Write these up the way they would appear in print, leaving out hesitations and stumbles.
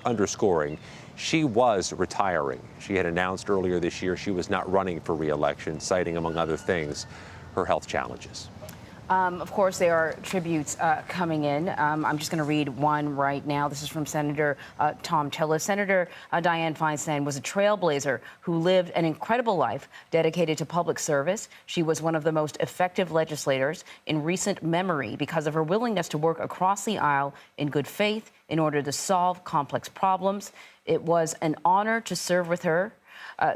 underscoring she was retiring. She had announced earlier this year she was not running for re-election, citing, among other things, her health challenges. Of course, there are tributes coming in. I'm just going to read one right now. This is from Senator Tom Tillis. Senator Dianne Feinstein was a trailblazer who lived an incredible life dedicated to public service. She was one of the most effective legislators in recent memory because of her willingness to work across the aisle in good faith in order to solve complex problems. It was an honor to serve with her.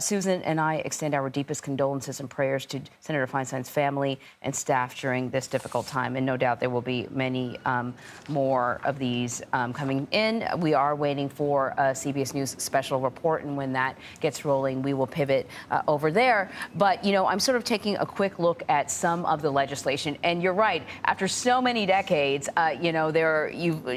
Susan and I extend our deepest condolences and prayers to Senator Feinstein's family and staff during this difficult time. And no doubt there will be many more of these coming in. We are waiting for a CBS News special report, and when that gets rolling, we will pivot over there. But, you know, I'm sort of taking a quick look at some of the legislation. And you're right, after so many decades, you know,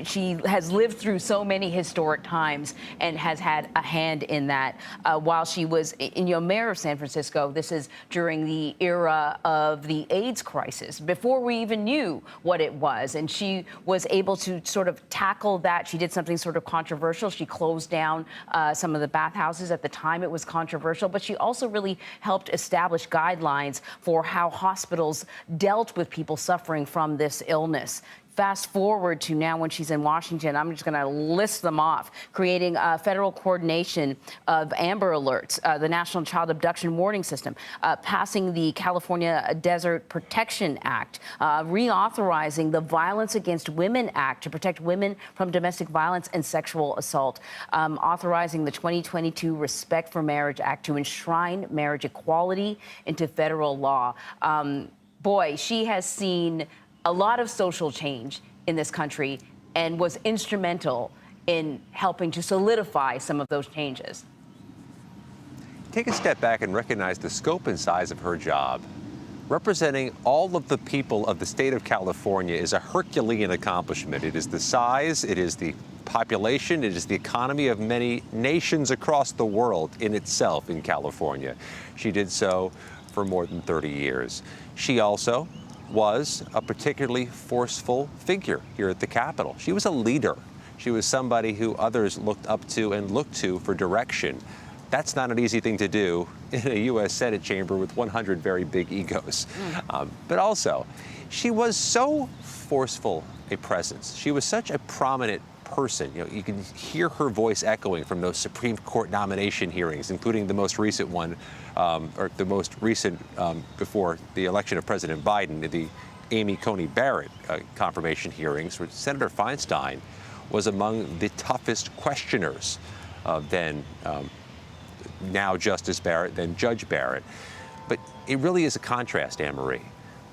she has lived through so many historic times and has had a hand in that while she was mayor of San Francisco. This is during the era of the AIDS crisis, before we even knew what it was. And she was able to sort of tackle that. She did something sort of controversial. She closed down some of the bathhouses. At the time, it was controversial. But she also really helped establish guidelines for how hospitals dealt with people suffering from this illness. Fast forward to now when she's in Washington, I'm just going to list them off, creating a federal coordination of Amber Alerts, the National Child Abduction Warning System, passing the California Desert Protection Act, reauthorizing the Violence Against Women Act to protect women from domestic violence and sexual assault, authorizing the 2022 Respect for Marriage Act to enshrine marriage equality into federal law. Boy, she has seen a lot of social change in this country and was instrumental in helping to solidify some of those changes. Take a step back and recognize the scope and size of her job. Representing all of the people of the state of California is a Herculean accomplishment. It is the size, it is the population, it is the economy of many nations across the world in itself in California. She did so for more than 30 years. She also was a particularly forceful figure here at the Capitol. She was a leader. She was somebody who others looked up to and looked to for direction. That's not an easy thing to do in a U.S. Senate chamber with 100 very big egos. But also, she was so forceful a presence. She was such a prominent person. You know, you can hear her voice echoing from those Supreme Court nomination hearings, including the most recent one, before the election of President Biden, the Amy Coney Barrett confirmation hearings, where Senator Feinstein was among the toughest questioners then now Justice Barrett, then Judge Barrett. But it really is a contrast, Anne-Marie,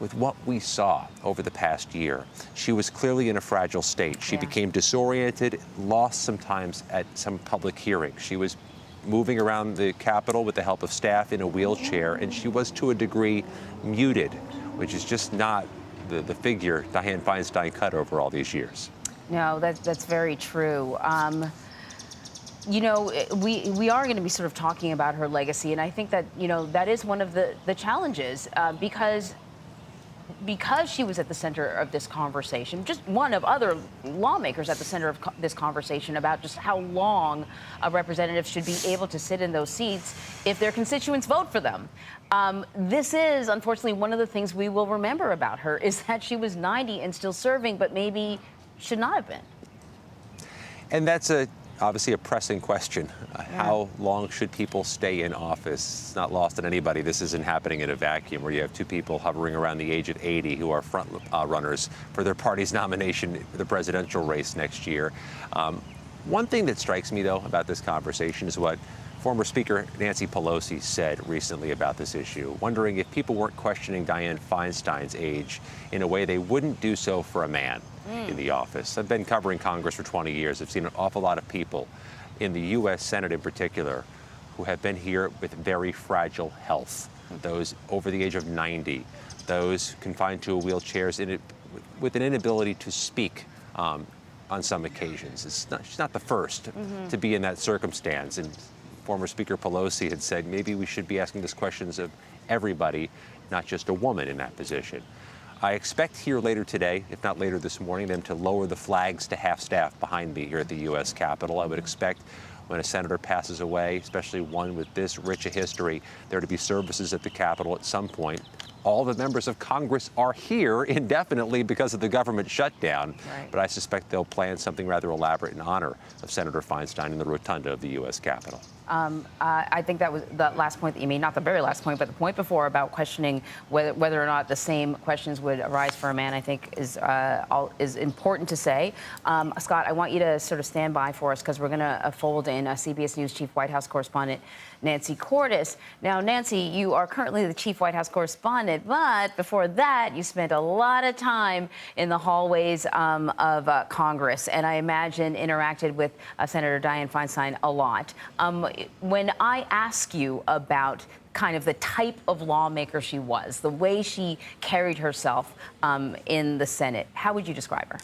with what we saw over the past year. She was clearly in a fragile state. She became disoriented, lost sometimes at some public hearings. She was moving around the Capitol with the help of staff in a wheelchair, and she was to a degree muted, which is just not the figure Dianne Feinstein cut over all these years. No, that's very true. You know, we are going to be sort of talking about her legacy, and I think that, you know, that is one of the challenges because she was at the center of this conversation, just one of other lawmakers at the center of this conversation about just how long a representative should be able to sit in those seats if their constituents vote for them. This is, unfortunately, one of the things we will remember about her is that she was 90 and still serving, but maybe should not have been. And that's obviously a pressing question. How long should people stay in office? It's not lost on anybody. This isn't happening in a vacuum where you have two people hovering around the age of 80 who are front runners for their party's nomination for the presidential race next year. One thing that strikes me, though, about this conversation is what former Speaker Nancy Pelosi said recently about this issue, wondering if people weren't questioning Dianne Feinstein's age in a way they wouldn't do so for a man in the office. I've been covering Congress for 20 years. I've seen an awful lot of people in the U.S. Senate in particular who have been here with very fragile health, those over the age of 90, those confined to wheelchairs with an inability to speak on some occasions. She's not the first to be in that circumstance. And former Speaker Pelosi had said maybe we should be asking these questions of everybody, not just a woman in that position. I expect here later today, if not later this morning, them to lower the flags to half-staff behind me here at the U.S. Capitol. I would expect when a senator passes away, especially one with this rich a history, there to be services at the Capitol at some point. All the members of Congress are here indefinitely because of the government shutdown. Right. But I suspect they'll plan something rather elaborate in honor of Senator Feinstein in the rotunda of the U.S. Capitol. I think that was the last point that you made, not the very last point, but the point before about questioning whether or not the same questions would arise for a man, I think is important to say. Scott, I want you to sort of stand by for us because we're going to fold in CBS News Chief White House Correspondent Nancy Cordes. Now, Nancy, you are currently the Chief White House Correspondent, but before that, you spent a lot of time in the hallways of Congress, and I imagine interacted with Senator Dianne Feinstein a lot. When I ask you about kind of the type of lawmaker she was, the way she carried herself in the Senate, how would you describe her?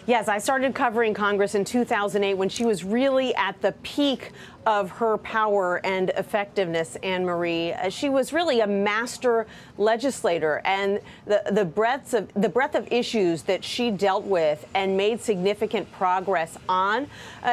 Yes, I started covering Congress in 2008 when she was really at the peak of her power and effectiveness, Anne Marie. She was really a master legislator, and the breadth of issues that she dealt with and made significant progress on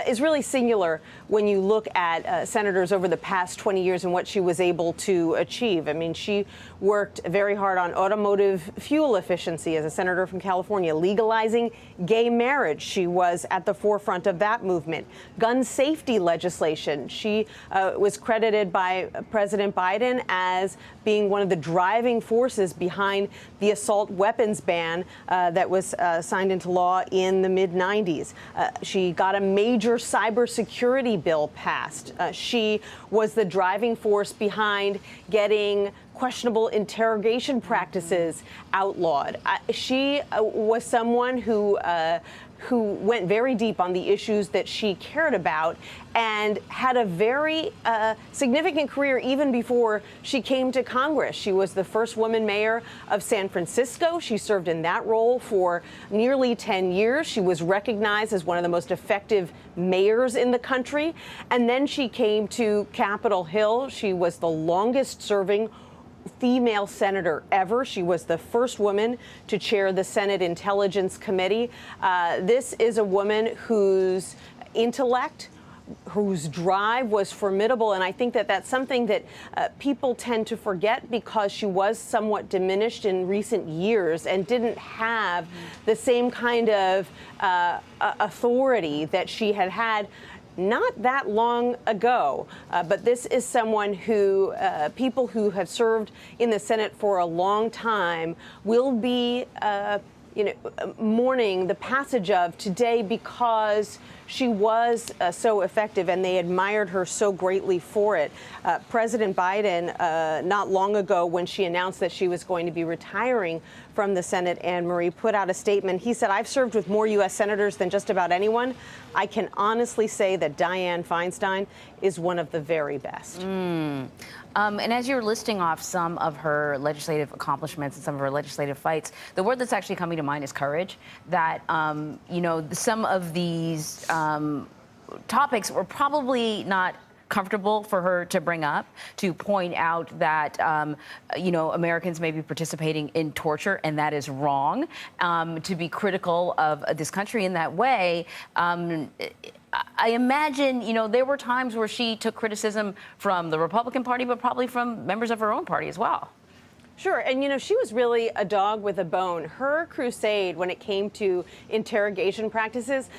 is really singular when you look at senators over the past 20 years and what she was able to achieve. I mean, she worked very hard on automotive fuel efficiency as a senator from California, legalizing gay marriage. She was at the forefront of that movement. Gun safety legislation. She was credited by President Biden as being one of the driving forces behind the assault weapons ban that was signed into law in the mid-90s. She got a major cybersecurity bill passed. She was the driving force behind getting questionable interrogation practices outlawed. She was someone who went very deep on the issues that she cared about and had a very significant career even before she came to Congress. She was the first woman mayor of San Francisco. She served in that role for nearly 10 years. She was recognized as one of the most effective mayors in the country. And then she came to Capitol Hill. She was the longest serving female senator ever. She was the first woman to chair the Senate Intelligence Committee. This is a woman whose intellect, whose drive was formidable, and I think that that's something that people tend to forget because she was somewhat diminished in recent years and didn't have the same kind of authority that she had not that long ago. But this is someone who people who have served in the Senate for a long time will be mourning the passage of today because she was so effective and they admired her so greatly for it. President Biden, not long ago, when she announced that she was going to be retiring from the Senate, Anne Marie, put out a statement. He said, "I've served with more U.S. senators than just about anyone. I can honestly say that Dianne Feinstein is one of the very best." And as you're listing off some of her legislative accomplishments and some of her legislative fights, the word that's actually coming to mind is courage. That, some of these topics were probably not comfortable for her to bring up, to point out that, Americans may be participating in torture, and that is wrong. To be critical of this country in that way, I imagine, there were times where she took criticism from the Republican Party, but probably from members of her own party as well. Sure. And, she was really a dog with a bone. Her crusade when it came to interrogation practices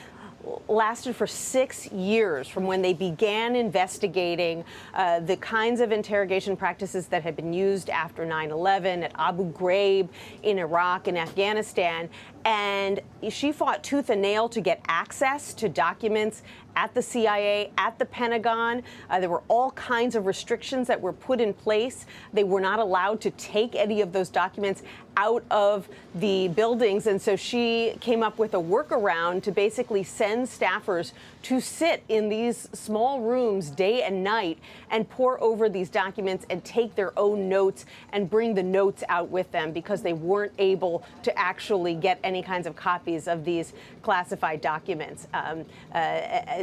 lasted for 6 years from when they began investigating the kinds of interrogation practices that had been used after 9/11 at Abu Ghraib in Iraq and Afghanistan. And she fought tooth and nail to get access to documents at the CIA, at the Pentagon. There were all kinds of restrictions that were put in place. They were not allowed to take any of those documents out of the buildings. And so she came up with a workaround to basically send staffers to sit in these small rooms day and night and pore over these documents and take their own notes and bring the notes out with them because they weren't able to actually get any kinds of copies of these classified documents.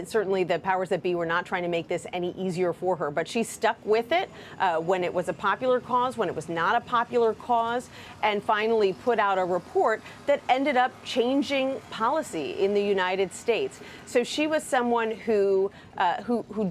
Certainly the powers that be were not trying to make this any easier for her, but she stuck with it when it was a popular cause, when it was not a popular cause, and finally put out a report that ended up changing policy in the United States. So she was someone who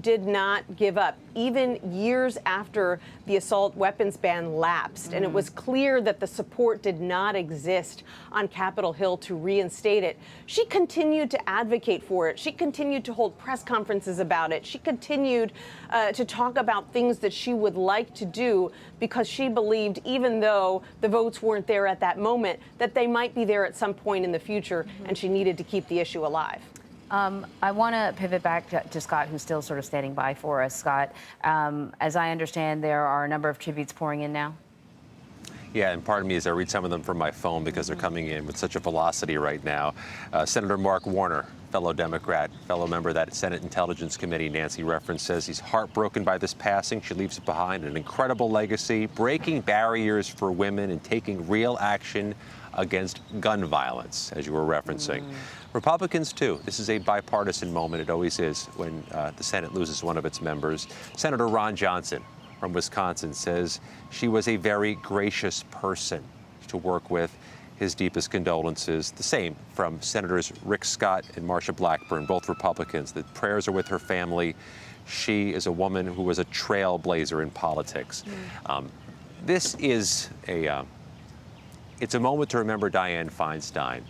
did not give up, even years after the assault weapons ban lapsed. And it was clear that the support did not exist on Capitol Hill to reinstate it. She continued to advocate for it. She continued to hold press conferences about it. She continued to talk about things that she would like to do because she believed, even though the votes weren't there at that moment, that they might be there at some point in the future, and she needed to keep the issue alive. I want to pivot back to Scott, who's still sort of standing by for us. Scott, as I understand, there are a number of tributes pouring in now. Yeah, and pardon me as I read some of them from my phone because they're coming in with such a velocity right now. Senator Mark Warner, fellow Democrat, fellow member of that Senate Intelligence Committee, Nancy referenced, says he's heartbroken by this passing. She leaves behind an incredible legacy, breaking barriers for women and taking real action against gun violence, as you were referencing. Republicans, too. This is a bipartisan moment. It always is when the Senate loses one of its members. Senator Ron Johnson from Wisconsin says she was a very gracious person to work with. His deepest condolences. The same from Senators Rick Scott and Marsha Blackburn, both Republicans. The prayers are with her family. She is a woman who was a trailblazer in politics. This is it's a moment to remember Dianne Feinstein.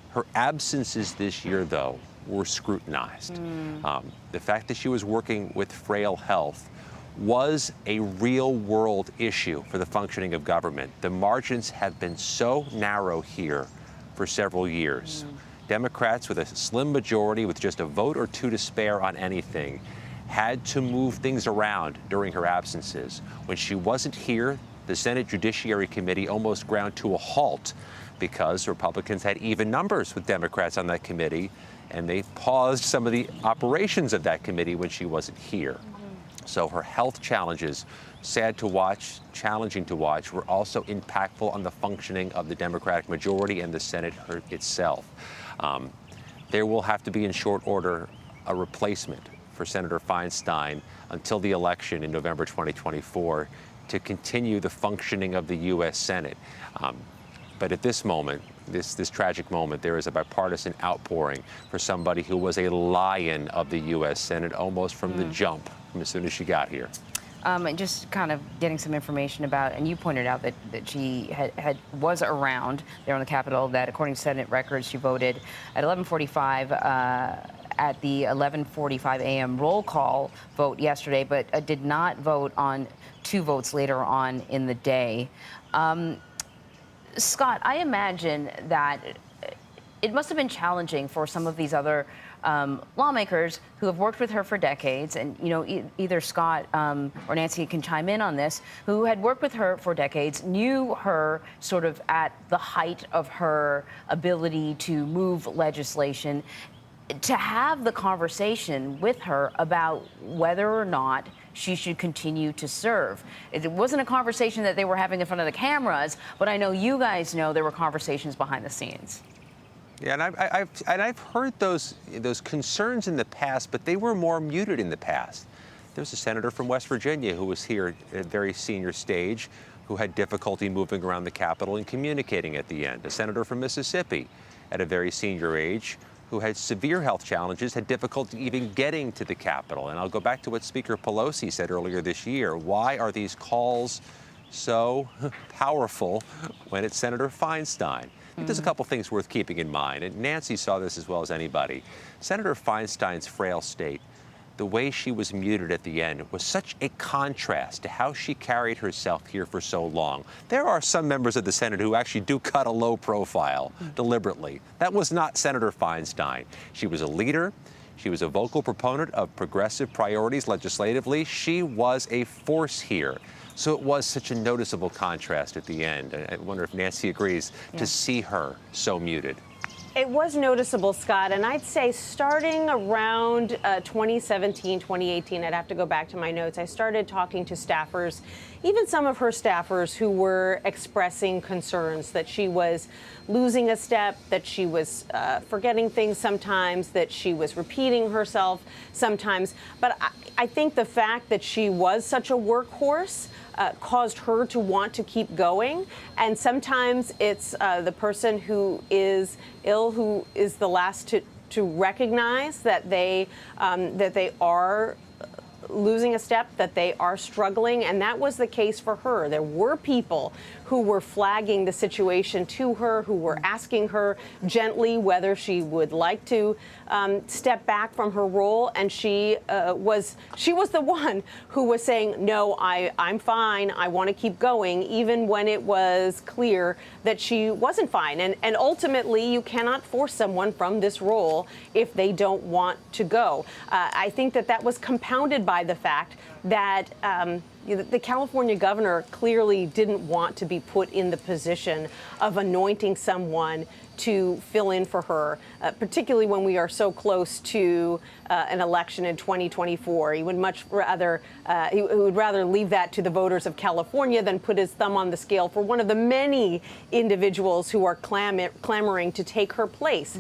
Her absences this year, though, were scrutinized. The fact that she was working with frail health was a real-world issue for the functioning of government. The margins have been so narrow here for several years. Democrats with a slim majority, with just a vote or two to spare on anything, had to move things around during her absences. When she wasn't here, the Senate Judiciary Committee almost ground to a halt because Republicans had even numbers with Democrats on that committee, and they paused some of the operations of that committee when she wasn't here. So her health challenges, sad to watch, challenging to watch, were also impactful on the functioning of the Democratic majority and the Senate itself. There will have to be in short order a replacement for Senator Feinstein until the election in November 2024 to continue the functioning of the U.S. Senate. But at this moment, this tragic moment, there is a bipartisan outpouring for somebody who was a lion of the U.S. Senate almost from the jump, from as soon as she got here. And just kind of getting some information about, and you pointed out that she was around there on the Capitol, that according to Senate records, she voted at 11:45 at the 11:45 a.m. roll call vote yesterday, but did not vote on 2 votes later on in the day. Scott, I imagine that it must have been challenging for some of these other lawmakers who have worked with her for decades, and either Scott or Nancy can chime in on this, who had worked with her for decades, knew her sort of at the height of her ability to move legislation, to have the conversation with her about whether or not she should continue to serve. It wasn't a conversation that they were having in front of the cameras, but I know you guys know there were conversations behind the scenes. Yeah, and I've heard those concerns in the past, but they were more muted in the past. There was a senator from West Virginia who was here at a very senior stage who had difficulty moving around the Capitol and communicating at the end. A senator from Mississippi at a very senior age who had severe health challenges, had difficulty even getting to the Capitol. And I'll go back to what Speaker Pelosi said earlier this year. Why are these calls so powerful when it's Senator Feinstein? I think there's a couple things worth keeping in mind, and Nancy saw this as well as anybody. Senator Feinstein's frail state, the way she was muted at the end, was such a contrast to how she carried herself here for so long. There are some members of the Senate who actually do cut a low profile deliberately. That was not Senator Feinstein. She was a leader. She was a vocal proponent of progressive priorities legislatively. She was a force here. So it was such a noticeable contrast at the end. I wonder if Nancy agrees to see her so muted. It was noticeable, Scott, and I'd say starting around 2017, 2018, I'd have to go back to my notes, I started talking to staffers, even some of her staffers who were expressing concerns that she was losing a step, that she was forgetting things sometimes, that she was repeating herself sometimes. But I think the fact that she was such a workhorse caused her to want to keep going. And sometimes it's the person who is ill who is the last to recognize that they are losing a step, that they are struggling. And that was the case for her. There were people who were flagging the situation to her, who were asking her gently whether she would like to step back from her role. And she was the one who was saying, no, I'm fine. I want to keep going, even when it was clear that she wasn't fine. And ultimately, you cannot force someone from this role if they don't want to go. I think that was compounded by the fact that the California governor clearly didn't want to be put in the position of anointing someone to fill in for her, particularly when we are so close to an election in 2024. He would much rather leave that to the voters of California than put his thumb on the scale for one of the many individuals who are clamoring to take her place,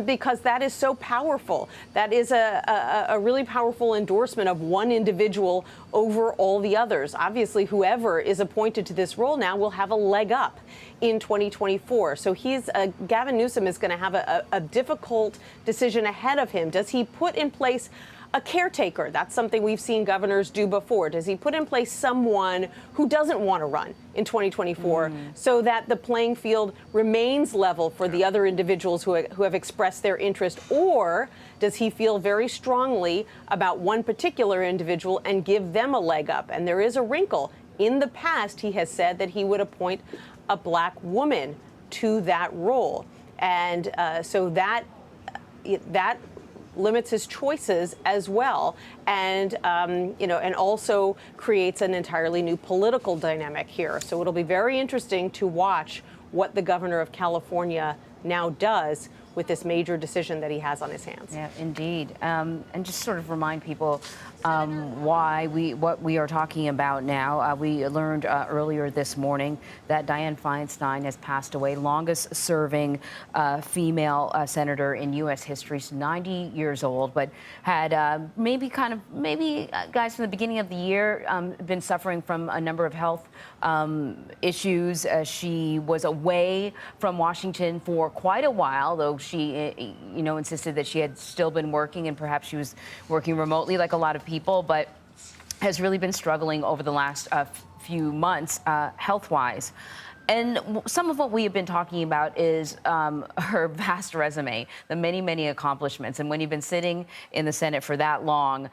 because that is so powerful. That is a really powerful endorsement of one individual over all the others. Obviously, whoever is appointed to this role now will have a leg up in 2024. So Gavin Newsom is going to have a difficult decision ahead of him. Does he put in place a caretaker? That's something we've seen governors do before. Does he put in place someone who doesn't want to run in 2024 so that the playing field remains level for the other individuals who have expressed their interest? Or does he feel very strongly about one particular individual and give them a leg up? And there is a wrinkle. In the past, he has said that he would appoint a black woman to that role. And so that limits his choices as well, and and also creates an entirely new political dynamic here. So it'll be very interesting to watch what the governor of California now does with this major decision that he has on his hands. Yeah, indeed. And just sort of remind people what we are talking about now. We learned earlier this morning that Dianne Feinstein has passed away, longest serving female senator in U.S. history. She's 90 years old, but had maybe guys from the beginning of the year been suffering from a number of health issues. She was away from Washington for quite a while, though she insisted that she had still been working, and perhaps she was working remotely like a lot of people, but has really been struggling over the last few months health-wise. And some of what we have been talking about is her vast resume, the many, many accomplishments. And when you've been sitting in the Senate for that long,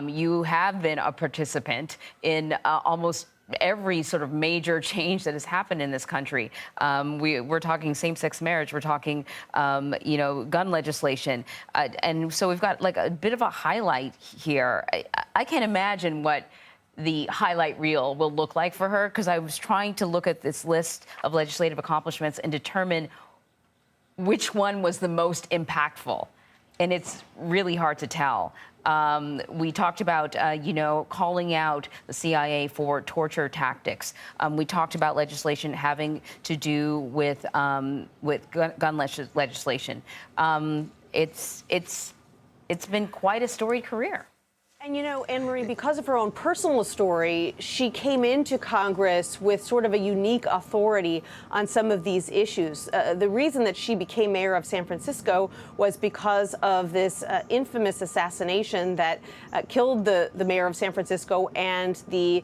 you have been a participant in almost every sort of major change that has happened in this country. We're talking same-sex marriage. We're talking, gun legislation. And so we've got like a bit of a highlight here. I can't imagine what the highlight reel will look like for her, because I was trying to look at this list of legislative accomplishments and determine which one was the most impactful. And it's really hard to tell. We talked about, calling out the CIA for torture tactics. We talked about legislation having to do with gun legislation. It's been quite a storied career. And Anne-Marie, because of her own personal story, she came into Congress with sort of a unique authority on some of these issues. The reason that she became mayor of San Francisco was because of this infamous assassination that killed the mayor of San Francisco and the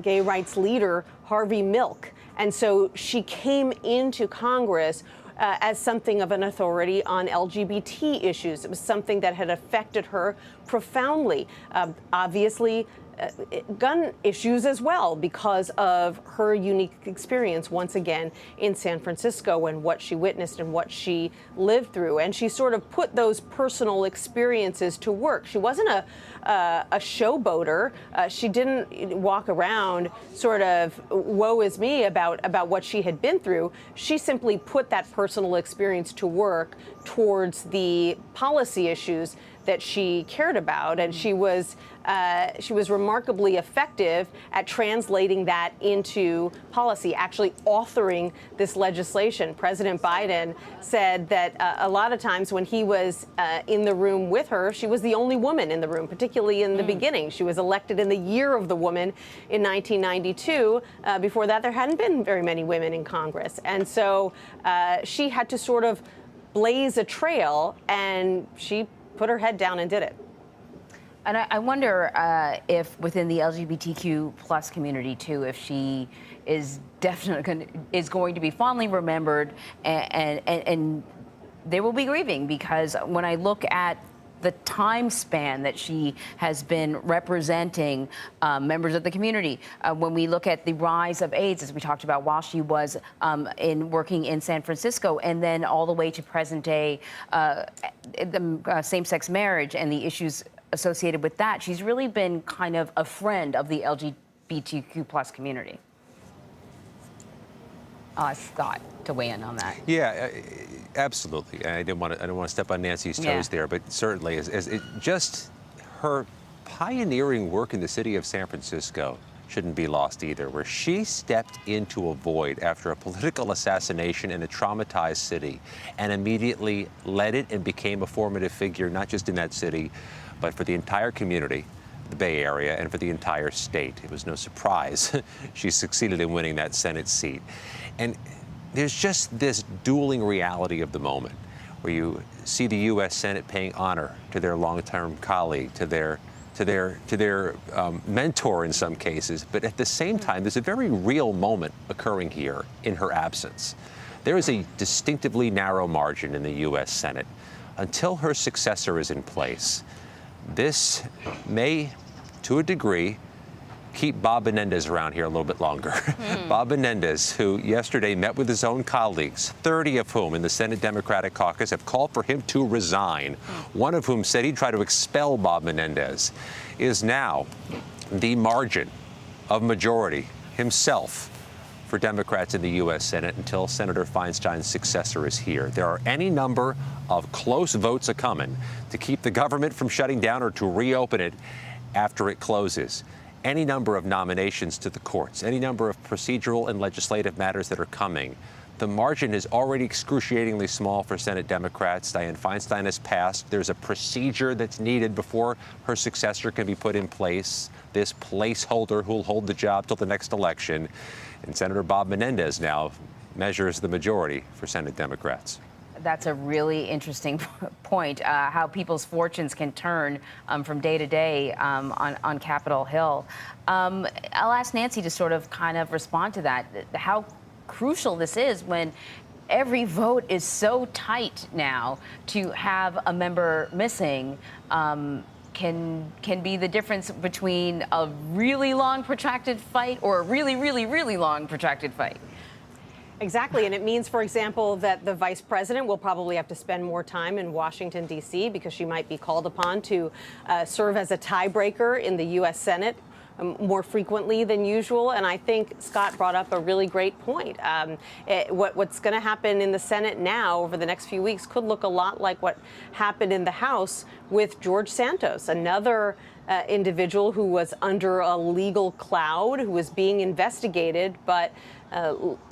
gay rights leader, Harvey Milk. And so she came into Congress as something of an authority on LGBT issues. It was something that had affected her profoundly. Obviously, gun issues as well because of her unique experience, once again, in San Francisco and what she witnessed and what she lived through. And she sort of put those personal experiences to work. She wasn't a showboater. She didn't walk around sort of woe is me about what she had been through. She simply put that personal experience to work towards the policy issues that she cared about, and she was remarkably effective at translating that into policy, actually authoring this legislation. President Biden said that a lot of times when he was in the room with her, she was the only woman in the room, particularly in the beginning. She was elected in the Year of the Woman in 1992. Before that, there hadn't been very many women in Congress, and so she had to sort of blaze a trail, and she put her head down and did it. And I wonder if within the LGBTQ plus community too, if she is definitely going to be fondly remembered, and they will be grieving, because when I look at the time span that she has been representing members of the community. When we look at the rise of AIDS, as we talked about, while she was working in San Francisco, and then all the way to present day same-sex marriage and the issues associated with that, she's really been kind of a friend of the LGBTQ plus community. Scott, to weigh in on that. Yeah, absolutely. I don't want to step on Nancy's toes there, but certainly, just her pioneering work in the city of San Francisco shouldn't be lost either, where she stepped into a void after a political assassination in a traumatized city and immediately led it and became a formative figure, not just in that city, but for the entire community, the Bay Area, and for the entire state. It was no surprise she succeeded in winning that Senate seat. And there's just this dueling reality of the moment, where you see the U.S. Senate paying honor to their long-term colleague, to their mentor in some cases, but at the same time, there's a very real moment occurring here in her absence. There is a distinctively narrow margin in the U.S. Senate. Until her successor is in place, this may, to a degree, keep Bob Menendez around here a little bit longer. Bob Menendez, who yesterday met with his own colleagues, 30 of whom in the Senate Democratic caucus have called for him to resign, one of whom said he'd try to expel Bob Menendez, is now the margin of majority himself for Democrats in the U.S. Senate until Senator Feinstein's successor is here. There are any number of close votes a-coming to keep the government from shutting down or to reopen it after it closes. Any number of nominations to the courts, any number of procedural and legislative matters that are coming. The margin is already excruciatingly small for Senate Democrats. Dianne Feinstein has passed. There's a procedure that's needed before her successor can be put in place, this placeholder who'll hold the job till the next election. And Senator Bob Menendez now measures the majority for Senate Democrats. That's a really interesting point, how people's fortunes can turn from day to day on Capitol Hill. I'll ask Nancy to sort of kind of respond to that, how crucial this is when every vote is so tight now. To have a member missing can be the difference between a really long protracted fight or a really, really, really long protracted fight. Exactly, and it means, for example, that the vice president will probably have to spend more time in Washington, D.C., because she might be called upon to serve as a tiebreaker in the U.S. Senate more frequently than usual. And I think Scott brought up a really great point. What's going to happen in the Senate now over the next few weeks could look a lot like what happened in the House with George Santos, another individual who was under a legal cloud, who was being investigated, but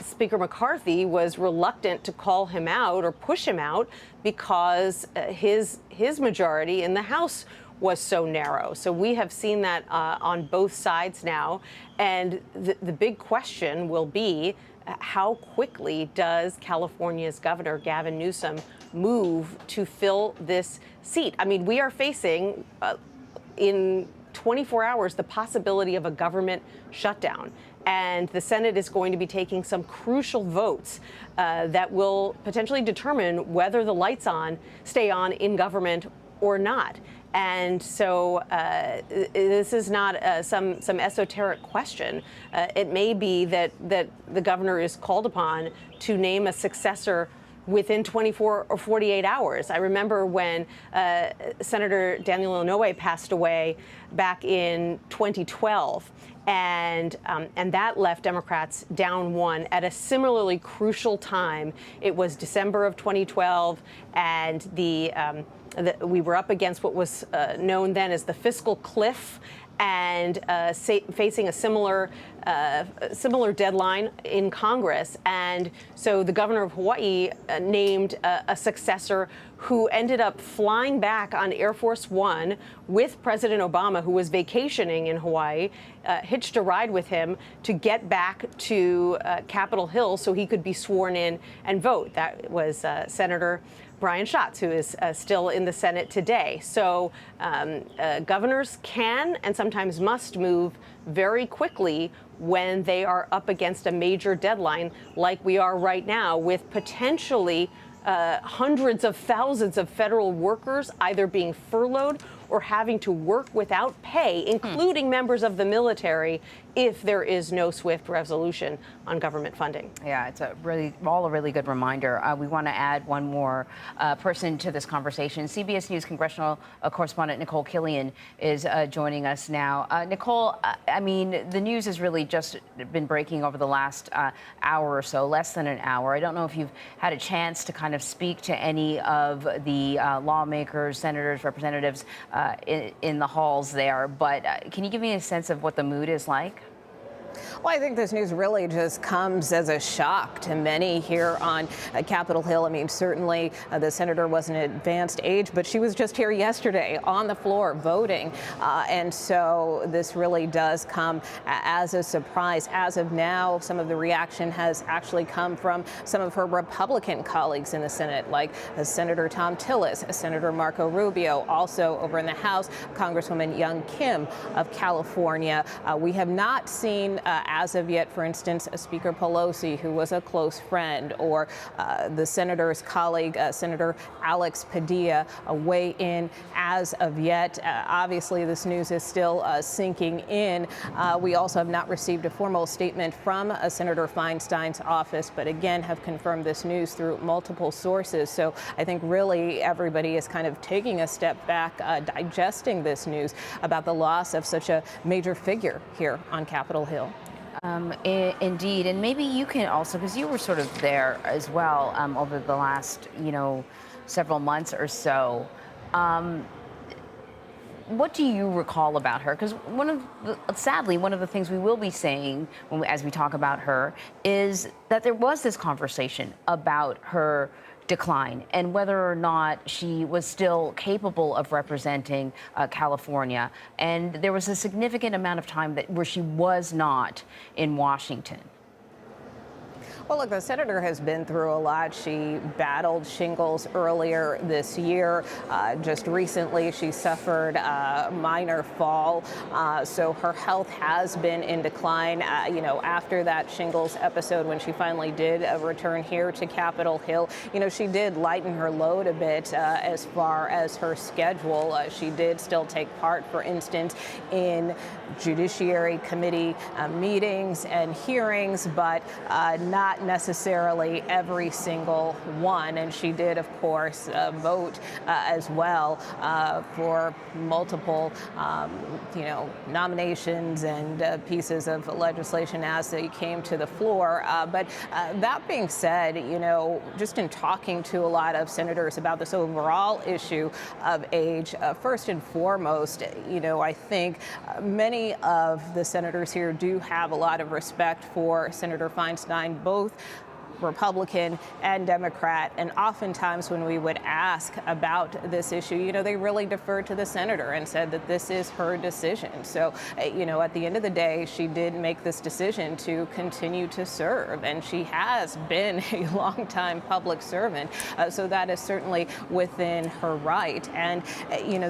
Speaker McCarthy was reluctant to call him out or push him out because his majority in the House was so narrow. So we have seen that on both sides now. And the big question will be, how quickly does California's Governor Gavin Newsom move to fill this seat? I mean, we are facing in 24 hours the possibility of a government shutdown. And the Senate is going to be taking some crucial votes that will potentially determine whether the lights stay on in government or not. And so this is not some esoteric question. It may be that the governor is called upon to name a successor within 24 or 48 hours. I remember when Senator Daniel Inouye passed away back in 2012. And that left Democrats down one at a similarly crucial time. It was December of 2012, and we were up against what was known then as the fiscal cliff, and facing a similar deadline in Congress. And so the governor of Hawaii named a successor who ended up flying back on Air Force One with President Obama, who was vacationing in Hawaii, hitched a ride with him to get back to Capitol Hill so he could be sworn in and vote. That was Senator Brian Schatz, who is still in the Senate today. So governors can and sometimes must move very quickly when they are up against a major deadline like we are right now, with potentially hundreds of thousands of federal workers either being furloughed or having to work without pay, including members of the military, if there is no swift resolution on government funding. Yeah, it's a really good reminder. We want to add one more person to this conversation. CBS News congressional correspondent Nicole Killian is joining us now. Nicole, I mean, the news has really just been breaking over the last hour or so, less than an hour. I don't know if you've had a chance to kind of speak to any of the lawmakers, senators, representatives in the halls there, but can you give me a sense of what the mood is like? Well, I think this news really just comes as a shock to many here on Capitol Hill. I mean, certainly the senator was an advanced age, but she was just here yesterday on the floor voting. And so this really does come as a surprise. As of now, some of the reaction has actually come from some of her Republican colleagues in the Senate, like Senator Tom Tillis, Senator Marco Rubio, also over in the House, Congresswoman Young Kim of California. We have not seen as of yet, for instance, Speaker Pelosi, who was a close friend, or the senator's colleague, Senator Alex Padilla, weigh in as of yet. Obviously, this news is still sinking in. We also have not received a formal statement from Senator Feinstein's office, but again have confirmed this news through multiple sources. So I think really everybody is kind of taking a step back, digesting this news about the loss of such a major figure here on Capitol Hill. Indeed, and maybe you can also, because you were sort of there as well over the last, several months or so. What do you recall about her? Because sadly, one of the things we will be saying as we talk about her is that there was this conversation about her decline and whether or not she was still capable of representing California. And there was a significant amount of time where she was not in Washington. Well, look, the senator has been through a lot. She battled shingles earlier this year. Just recently, she suffered a minor fall. So her health has been in decline. After that shingles episode, when she finally did return here to Capitol Hill, she did lighten her load a bit as far as her schedule. She did still take part, for instance, in Judiciary Committee meetings and hearings, but not necessarily every single one. And she did, of course, vote as well for multiple, nominations and pieces of legislation as they came to the floor. But that being said, just in talking to a lot of senators about this overall issue of age, first and foremost, I think many of the senators here do have a lot of respect for Senator Feinstein, both Republican and Democrat. And oftentimes when we would ask about this issue, they really deferred to the senator and said that this is her decision. So, at the end of the day, she did make this decision to continue to serve. And she has been a longtime public servant. So that is certainly within her right. And,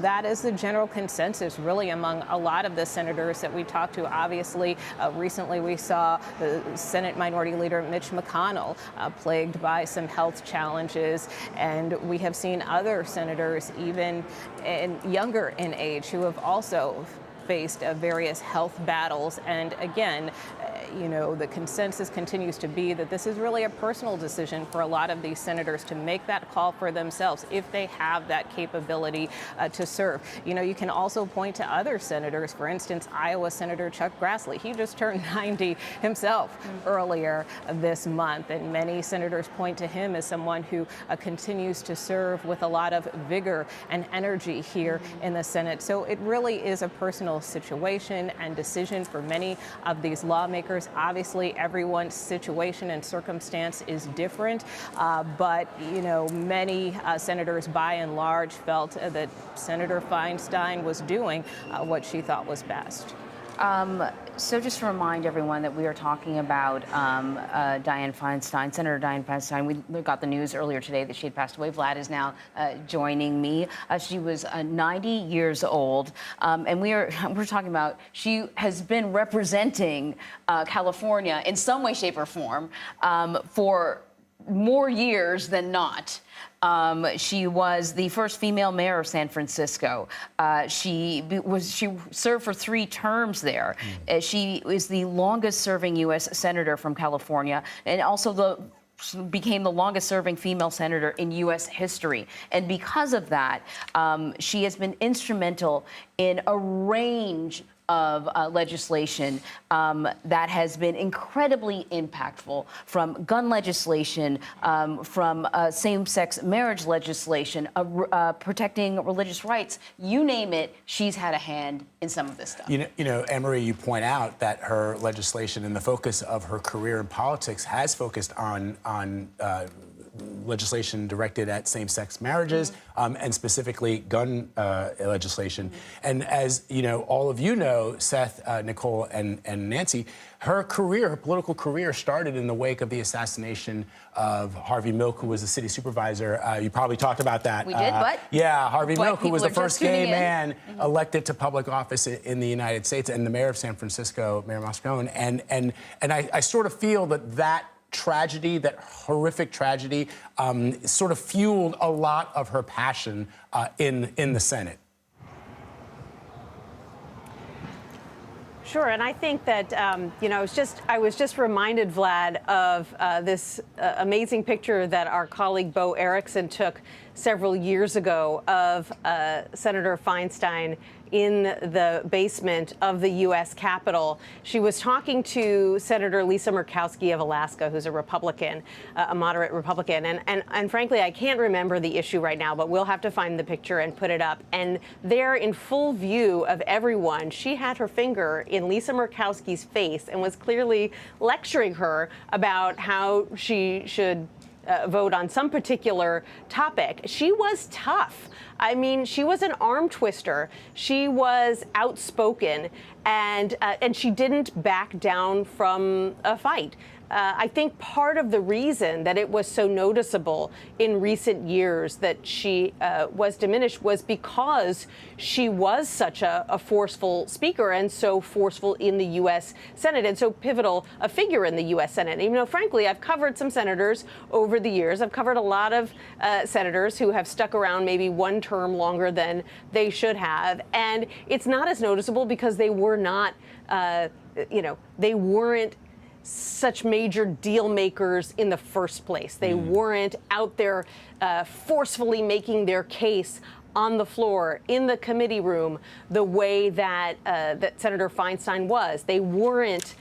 that is the general consensus really among a lot of the senators that we talked to. Obviously, recently we saw the Senate Minority Leader Mitch McConnell plagued by some health challenges. And we have seen other senators, even younger in age, who have also faced various health battles. And again, the consensus continues to be that this is really a personal decision for a lot of these senators to make that call for themselves if they have that capability to serve. You can also point to other senators. For instance, Iowa Senator Chuck Grassley. He just turned 90 himself earlier this month, and many senators point to him as someone who continues to serve with a lot of vigor and energy here in the Senate. So it really is a personal situation and decision for many of these lawmakers. Obviously, everyone's situation and circumstance is different, but many senators by and large felt that Senator Feinstein was doing what she thought was best. So just to remind everyone that we are talking about Dianne Feinstein, Senator Dianne Feinstein. We got the news earlier today that she had passed away. Vlad is now joining me. She was 90 years old, and we're talking about she has been representing California in some way, shape, or form for more years than not. She was the first female mayor of San Francisco. She served for 3 terms there. She is the longest-serving U.S. senator from California, and also became the longest-serving female senator in U.S. history. And because of that, she has been instrumental in a range of legislation that has been incredibly impactful, from gun legislation, from same-sex marriage legislation, protecting religious rights. You name it, she's had a hand in some of this stuff. Anne-Marie, you point out that her legislation and the focus of her career in politics has focused on legislation directed at same-sex marriages, and specifically gun legislation. And as all of you know, Seth, Nicole, and Nancy, her political career started in the wake of the assassination of Harvey Milk, who was the city supervisor. You probably talked about that. We did, but? Yeah, Harvey Milk, who was the first gay man elected to public office in the United States, and the mayor of San Francisco, Mayor Moscone. And I sort of feel that tragedy, that horrific tragedy, sort of fueled a lot of her passion in the Senate. Sure, and I think that I was just reminded, Vlad, of this amazing picture that our colleague Bo Erickson took several years ago of Senator Feinstein in the basement of the U.S. Capitol. She was talking to Senator Lisa Murkowski of Alaska, who's a Republican, a moderate Republican. And frankly, I can't remember the issue right now, but we'll have to find the picture and put it up. And there, in full view of everyone, she had her finger in Lisa Murkowski's face and was clearly lecturing her about how she should vote on some particular topic. She was tough. I mean, she was an arm twister. She was outspoken, and she didn't back down from a fight. I think part of the reason that it was so noticeable in recent years that she was diminished was because she was such a forceful speaker and so forceful in the U.S. Senate and so pivotal a figure in the U.S. Senate. Even though, frankly, I've covered some senators over the years. I've covered a lot of senators who have stuck around maybe one term longer than they should have. And it's not as noticeable because they were not, they weren't such major deal makers in the first place. They weren't out there forcefully making their case on the floor, in the committee room, the way that that Senator Feinstein was. They weren't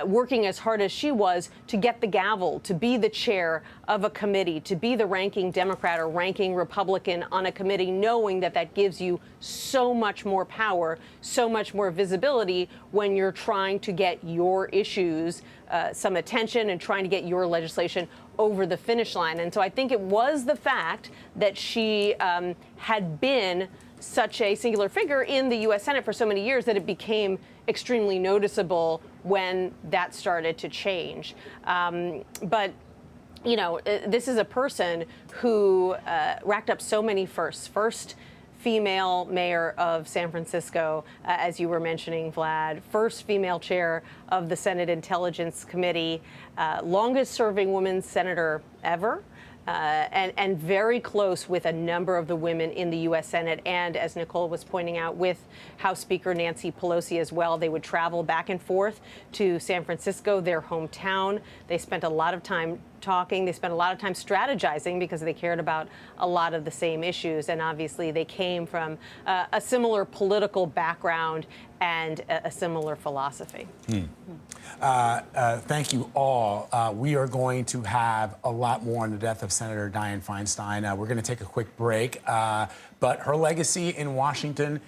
working as hard as she was to get the gavel, to be the chair of a committee, to be the ranking Democrat or ranking Republican on a committee, knowing that that gives you so much more power, so much more visibility when you're trying to get your issues some attention and trying to get your legislation over the finish line. And so I think it was the fact that she had been such a singular figure in the U.S. Senate for so many years that it became extremely noticeable when that started to change. But this is a person who racked up so many firsts. First female mayor of San Francisco, as you were mentioning, Vlad. First female chair of the Senate Intelligence Committee, longest serving woman senator ever. And very close with a number of the women in the U.S. Senate. And as Nicole was pointing out, with House Speaker Nancy Pelosi as well, they would travel back and forth to San Francisco, their hometown. They spent a lot of time talking. They spent a lot of time strategizing because they cared about a lot of the same issues. And obviously, they came from a similar political background and a similar philosophy. Thank you all. We are going to have a lot more on the death of Senator Dianne Feinstein. We're going to take a quick break. But her legacy in Washington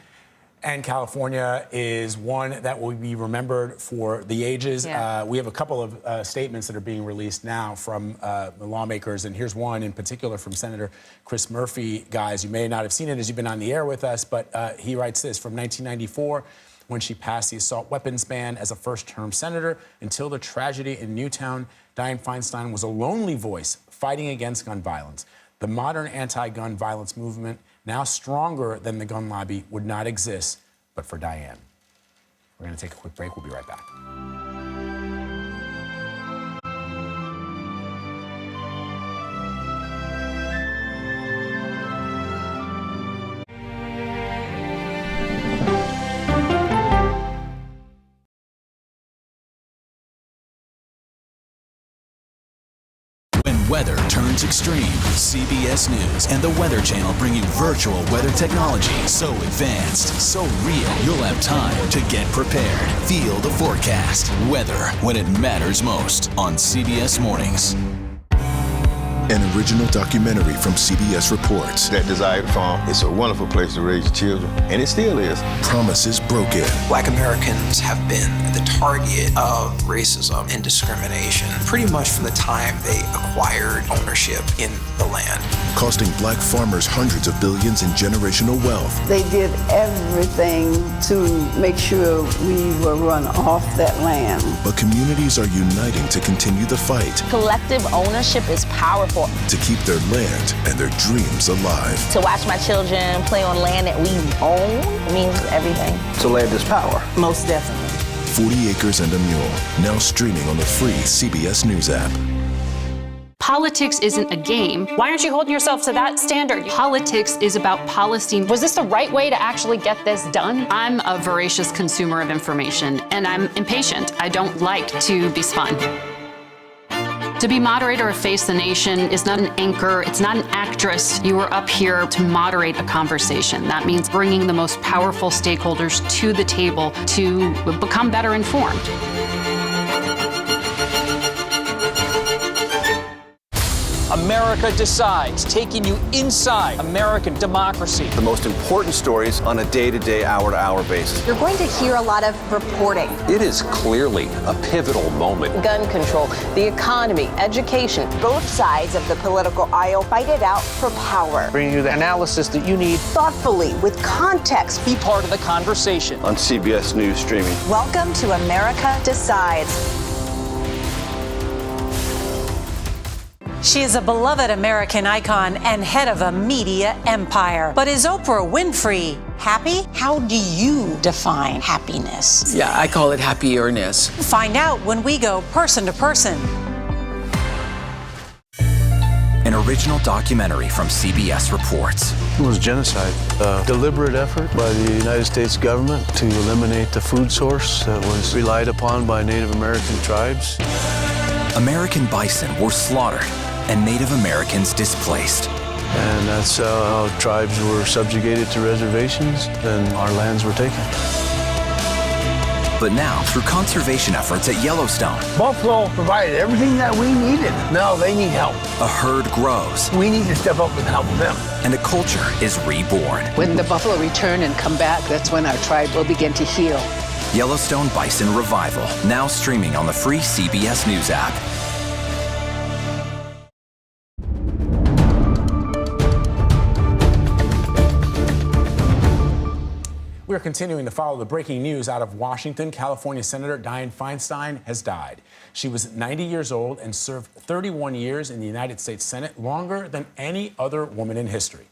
and California is one that will be remembered for the ages. Yeah. We have a couple of statements that are being released now from the lawmakers, and here's one in particular from Senator Chris Murphy. Guys, you may not have seen it as you've been on the air with us, but he writes this: from 1994, when she passed the assault weapons ban as a first-term senator, until the tragedy in Newtown, Dianne Feinstein was a lonely voice fighting against gun violence. The modern anti-gun violence movement, now stronger than the gun lobby, would not exist but for Dianne. We're going to take a quick break. We'll be right back. Weather turns extreme. CBS News and the Weather Channel bring you virtual weather technology so advanced, so real, you'll have time to get prepared. Feel the forecast. Weather when it matters most on CBS Mornings. An original documentary from CBS reports. That Desired Farm is a wonderful place to raise children, and it still is. Promises broken. Black Americans have been the target of racism and discrimination pretty much from the time they acquired ownership in the land. Costing black farmers hundreds of billions in generational wealth. They did everything to make sure we were run off that land. But communities are uniting to continue the fight. Collective ownership is powerful. To keep their land and their dreams alive. To watch my children play on land that we own means everything. So land is power. Most definitely. 40 Acres and a Mule, now streaming on the free CBS News app. Politics isn't a game. Why aren't you holding yourself to that standard? Politics is about policy. Was this the right way to actually get this done? I'm a voracious consumer of information, and I'm impatient. I don't like to be spun. To be moderator of Face the Nation is not an anchor, it's not an actress. You are up here to moderate a conversation. That means bringing the most powerful stakeholders to the table to become better informed. America Decides, taking you inside American democracy. The most important stories on a day-to-day, hour-to-hour basis. You're going to hear a lot of reporting. It is clearly a pivotal moment. Gun control, the economy, education. Both sides of the political aisle fight it out for power. Bringing you the analysis that you need. Thoughtfully, with context. Be part of the conversation. On CBS News streaming. Welcome to America Decides. She is a beloved American icon and head of a media empire. But is Oprah Winfrey happy? How do you define happiness? Yeah, I call it happierness. Find out when we go person to person. An original documentary from CBS reports. It was genocide, a deliberate effort by the United States government to eliminate the food source that was relied upon by Native American tribes. American bison were slaughtered and Native Americans displaced. And that's how tribes were subjugated to reservations and our lands were taken. But now, through conservation efforts at Yellowstone, Buffalo provided everything that we needed. Now they need help. a herd grows. We need to step up and help them. And a culture is reborn. When the buffalo return and come back, that's when our tribe will begin to heal. Yellowstone Bison Revival, now streaming on the free CBS News app. We're continuing to follow the breaking news out of Washington. California Senator Dianne Feinstein has died. She was 90 years old and served 31 years in the United States Senate, longer than any other woman in history.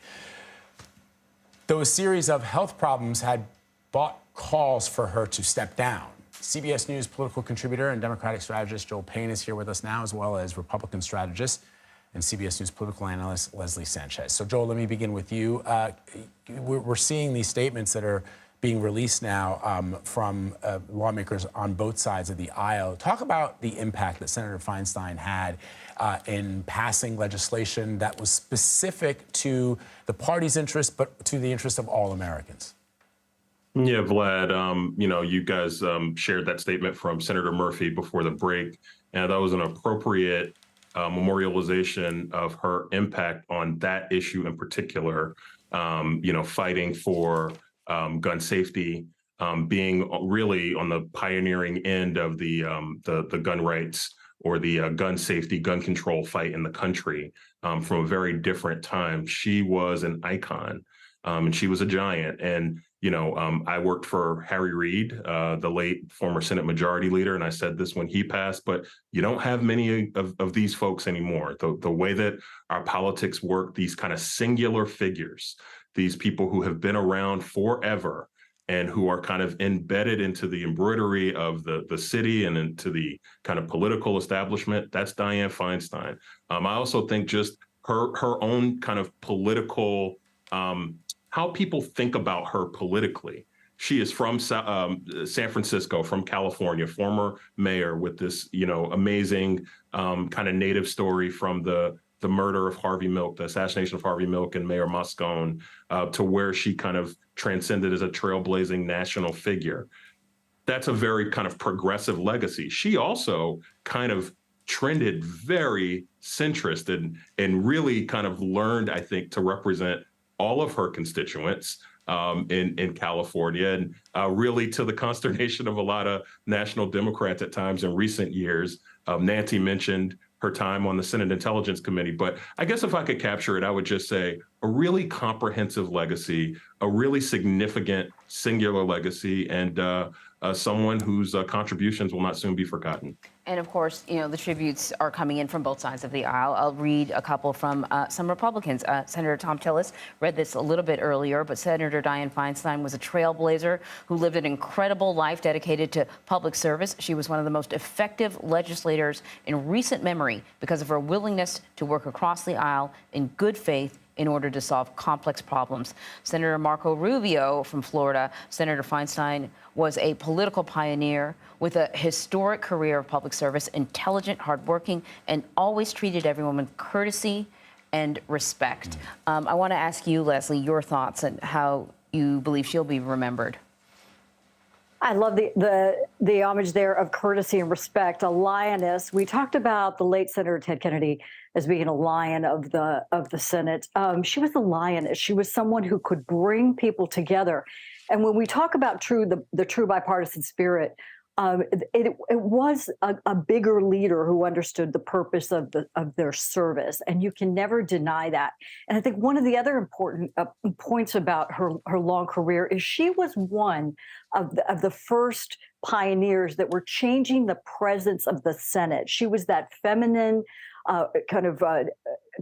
those series of health problems had brought calls for her to step down. CBS News political contributor and Democratic strategist Joel Payne is here with us now, as well as Republican strategist and CBS News political analyst Leslie Sanchez. So, Joel, let me begin with you. We're seeing these statements that are being released now from lawmakers on both sides of the aisle. Talk about the impact that Senator Feinstein had in passing legislation that was specific to the party's interest, but to the interest of all Americans. Yeah, Vlad, you guys shared that statement from Senator Murphy before the break, and that was an appropriate memorialization of her impact on that issue in particular, fighting for gun safety, being really on the pioneering end of the gun rights or the gun safety, gun control fight in the country from a very different time. She was an icon, and she was a giant. And I worked for Harry Reid, the late former Senate Majority Leader, and I said this when he passed, but you don't have many of these folks anymore. The way that our politics work, these kind of singular figures, these people who have been around forever and who are kind of embedded into the embroidery of the city and into the kind of political establishment, that's Dianne Feinstein. I also think just her own kind of political how people think about her politically. She is from San Francisco, from California, former mayor with this, amazing kind of native story from the murder of Harvey Milk, the assassination of Harvey Milk and Mayor Moscone, to where she kind of transcended as a trailblazing national figure. That's a very kind of progressive legacy. She also kind of trended very centrist and really kind of learned, I think, to represent all of her constituents in California, and really to the consternation of a lot of national Democrats at times in recent years. Nancy mentioned her time on the Senate Intelligence Committee, but I guess if I could capture it, I would just say a really comprehensive legacy, a really significant singular legacy, and someone whose contributions will not soon be forgotten. And of course, the tributes are coming in from both sides of the aisle. I'll read a couple from some Republicans. Senator Tom Tillis read this a little bit earlier, but Senator Dianne Feinstein was a trailblazer who lived an incredible life dedicated to public service. She was one of the most effective legislators in recent memory because of her willingness to work across the aisle in good faith in order to solve complex problems. Senator Marco Rubio from Florida, Senator Feinstein was a political pioneer with a historic career of public service, intelligent, hardworking, and always treated everyone with courtesy and respect. I want to ask you, Leslie, your thoughts on how you believe she'll be remembered. I love the homage there of courtesy and respect. A lioness. We talked about the late Senator Ted Kennedy as being a lion of the Senate. She was a lioness. She was someone who could bring people together. And when we talk about the true bipartisan spirit, it was a bigger leader who understood the purpose of their service, and you can never deny that. And I think one of the other important points about her long career is she was one of the first pioneers that were changing the presence of the Senate. She was that feminine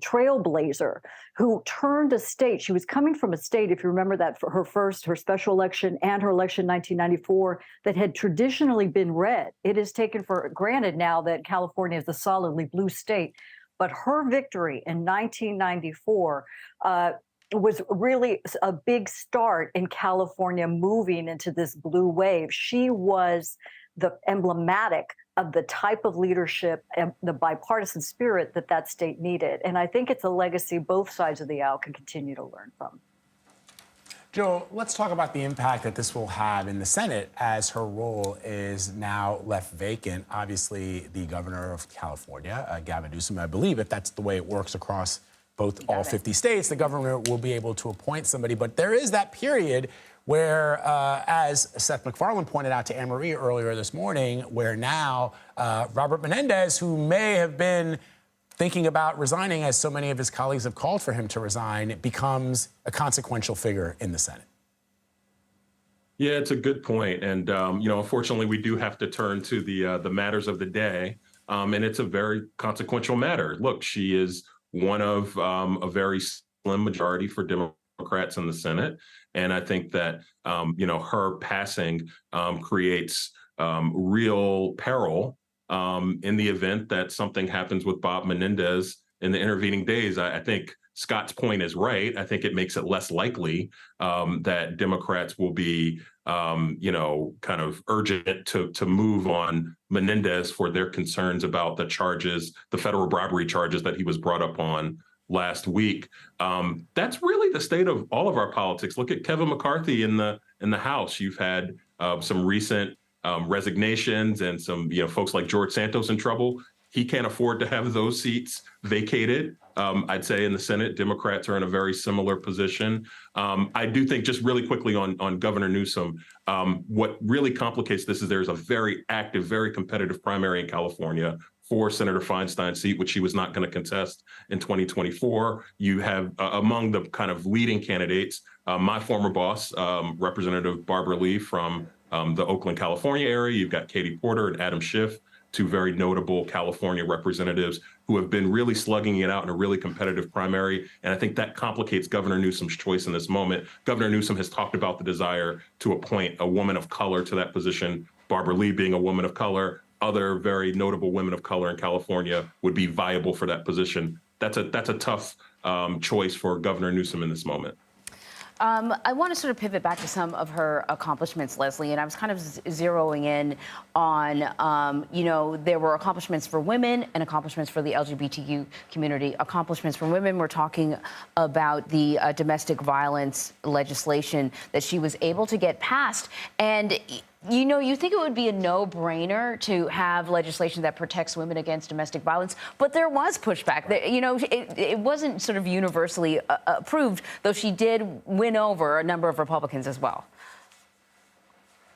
trailblazer who turned a state. She was coming from a state, if you remember that, for her special election and her election in 1994, that had traditionally been red. It is taken for granted now that California is a solidly blue state. But her victory in 1994 was really a big start in California moving into this blue wave. She was the emblematic of the type of leadership and the bipartisan spirit that state needed. And I think it's a legacy both sides of the aisle can continue to learn from. Joe, let's talk about the impact that this will have in the Senate as her role is now left vacant. Obviously, the governor of California, Gavin Newsom, I believe, if that's the way it works across all 50 states, the governor will be able to appoint somebody. But there is that period where, as Seth MacFarlane pointed out to Anne-Marie earlier this morning, where now Robert Menendez, who may have been thinking about resigning, as so many of his colleagues have called for him to resign, becomes a consequential figure in the Senate. Yeah, it's a good point. And, unfortunately, we do have to turn to the matters of the day. And it's a very consequential matter. Look, she is one of a very slim majority for Democrats Democrats in the Senate. And I think that, her passing creates real peril in the event that something happens with Bob Menendez in the intervening days. I think Scott's point is right. I think it makes it less likely that Democrats will be, kind of urgent to move on Menendez for their concerns about the charges, the federal bribery charges that he was brought up on last week. That's really the state of all of our politics. Look at Kevin McCarthy in the House. You've had some recent resignations and some folks like George Santos in trouble. He can't afford to have those seats vacated. I'd say in the Senate, Democrats are in a very similar position. I do think, just really quickly on Governor Newsom, what really complicates this is there's a very active, very competitive primary in California for Senator Feinstein's seat, which she was not going to contest in 2024. You have among the kind of leading candidates, my former boss, Representative Barbara Lee from the Oakland, California area. You've got Katie Porter and Adam Schiff, two very notable California representatives who have been really slugging it out in a really competitive primary. And I think that complicates Governor Newsom's choice in this moment. Governor Newsom has talked about the desire to appoint a woman of color to that position, Barbara Lee being a woman of color. Other very notable women of color in California would be viable for that position. That's a tough choice for Governor Newsom in this moment. I want to sort of pivot back to some of her accomplishments, Leslie, and I was kind of zeroing in on, there were accomplishments for women and accomplishments for the LGBTQ community. Accomplishments for women, we're talking about the domestic violence legislation that she was able to get passed. And you think it would be a no-brainer to have legislation that protects women against domestic violence, but there was pushback. It wasn't sort of universally approved, though she did win over a number of Republicans as well.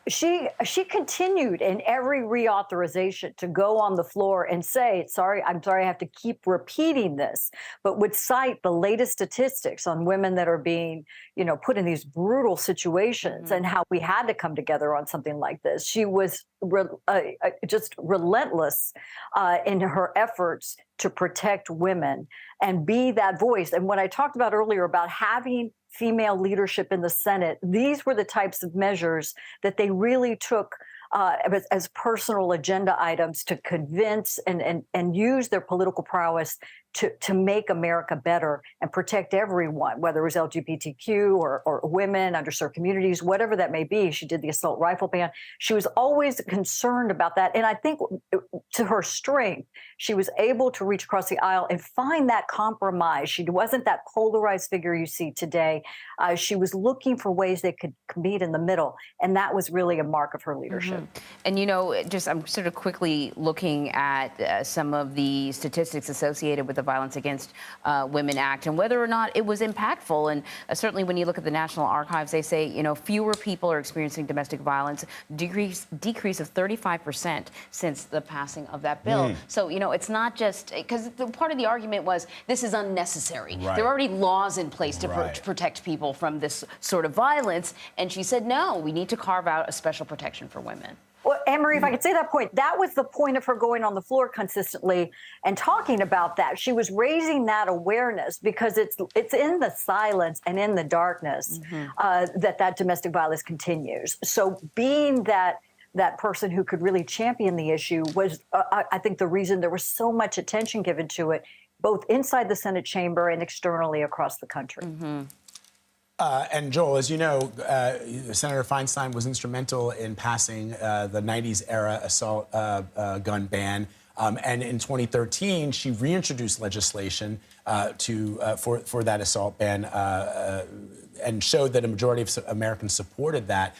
She continued in every reauthorization to go on the floor and say, I'm sorry, I have to keep repeating this, but would cite the latest statistics on women that are being, put in these brutal situations and how we had to come together on something like this. She was just relentless in her efforts to protect women and be that voice. And what I talked about earlier about having female leadership in the Senate, these were the types of measures that they really took as personal agenda items to convince and use their political prowess to make America better and protect everyone, whether it was LGBTQ or women, underserved communities, whatever that may be. She did the assault rifle ban. She was always concerned about that. And I think to her strength, she was able to reach across the aisle and find that compromise. She wasn't that polarized figure you see today. She was looking for ways they could meet in the middle. And that was really a mark of her leadership. And, I'm sort of quickly looking at some of the statistics associated with the Violence Against Women Act and whether or not it was impactful. And certainly when you look at the National Archives, they say, fewer people are experiencing domestic violence, decrease of 35% since the passing of that bill. So, it's not just because part of the argument was this is unnecessary. Right. There are already laws in place to protect people from this sort of violence. And she said, no, we need to carve out a special protection for women. Well, Anne-Marie, if I could say that point, that was the point of her going on the floor consistently and talking about that. She was raising that awareness because it's in the silence and in the darkness that domestic violence continues. So being that person who could really champion the issue was, I think, the reason there was so much attention given to it, both inside the Senate chamber and externally across the country. And Joel, as you know, Senator Feinstein was instrumental in passing the 90s era assault gun ban. And in 2013, she reintroduced legislation for that assault ban and showed that a majority of Americans supported that.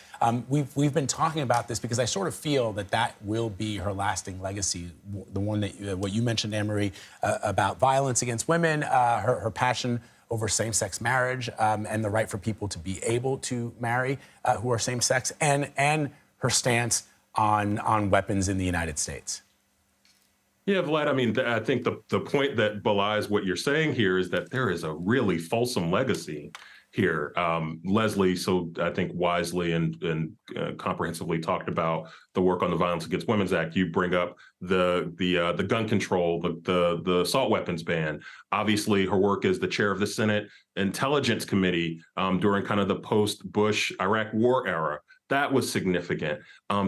We've been talking about this because I sort of feel that will be her lasting legacy, the one that what you mentioned, Anne-Marie, about violence against women, her passion over same-sex marriage and the right for people to be able to marry who are same-sex, and her stance on weapons in the United States. Yeah, Vlad, I think the point that belies what you're saying here is that there is a really fulsome legacy here. Leslie, so I think wisely and comprehensively talked about the work on the Violence Against Women's Act. You bring up the gun control, the assault weapons ban. Obviously, her work as the chair of the Senate Intelligence Committee during kind of the post-Bush Iraq War era. That was significant.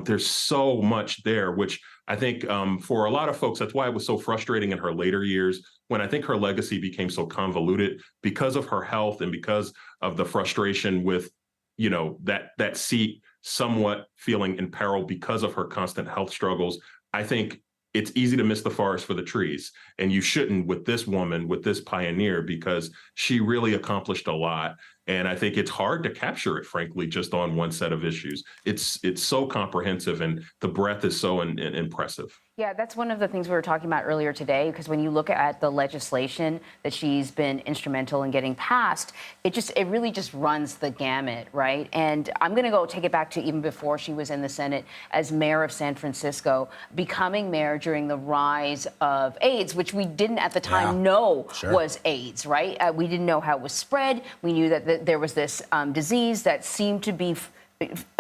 There's so much there, which I think for a lot of folks, that's why it was so frustrating in her later years, when I think her legacy became so convoluted because of her health and because of the frustration with, you know, that seat somewhat feeling in peril because of her constant health struggles. I think it's easy to miss the forest for the trees, and you shouldn't with this woman, with this pioneer, because she really accomplished a lot. And I think it's hard to capture it, frankly, just on one set of issues. It's so comprehensive, and the breadth is so impressive. Yeah, that's one of the things we were talking about earlier today, because when you look at the legislation that she's been instrumental in getting passed, it really just runs the gamut, right? And I'm going to go take it back to even before she was in the Senate as mayor of San Francisco, becoming mayor during the rise of AIDS, which we didn't at the time know was AIDS, right? We didn't know how it was spread. We knew that there was this disease that seemed to be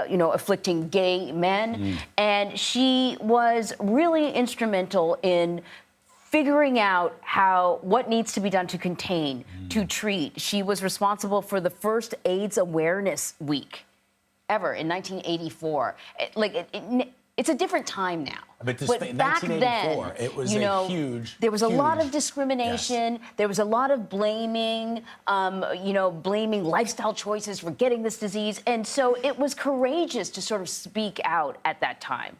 afflicting gay men. And she was really instrumental in figuring out what needs to be done to contain, to treat. She was responsible for the first AIDS Awareness Week ever in 1984. It's a different time now. But back then, it was a huge. There was a lot of discrimination. Yes. There was a lot of blaming, blaming lifestyle choices for getting this disease. And so it was courageous to sort of speak out at that time.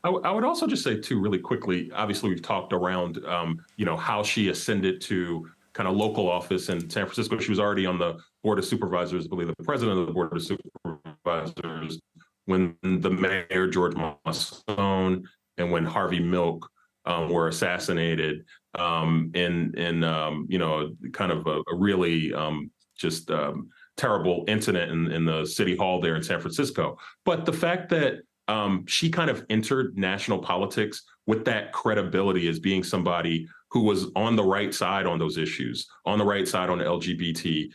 I would also just say, too, really quickly, obviously, we've talked around, how she ascended to kind of local office in San Francisco. She was already on the Board of Supervisors, I believe the president of the Board of Supervisors, when the mayor, George Masson, and when Harvey Milk were assassinated in kind of a really terrible incident in the city hall there in San Francisco. But the fact that she kind of entered national politics with that credibility as being somebody who was on the right side on those issues, on the right side on the LGBTQ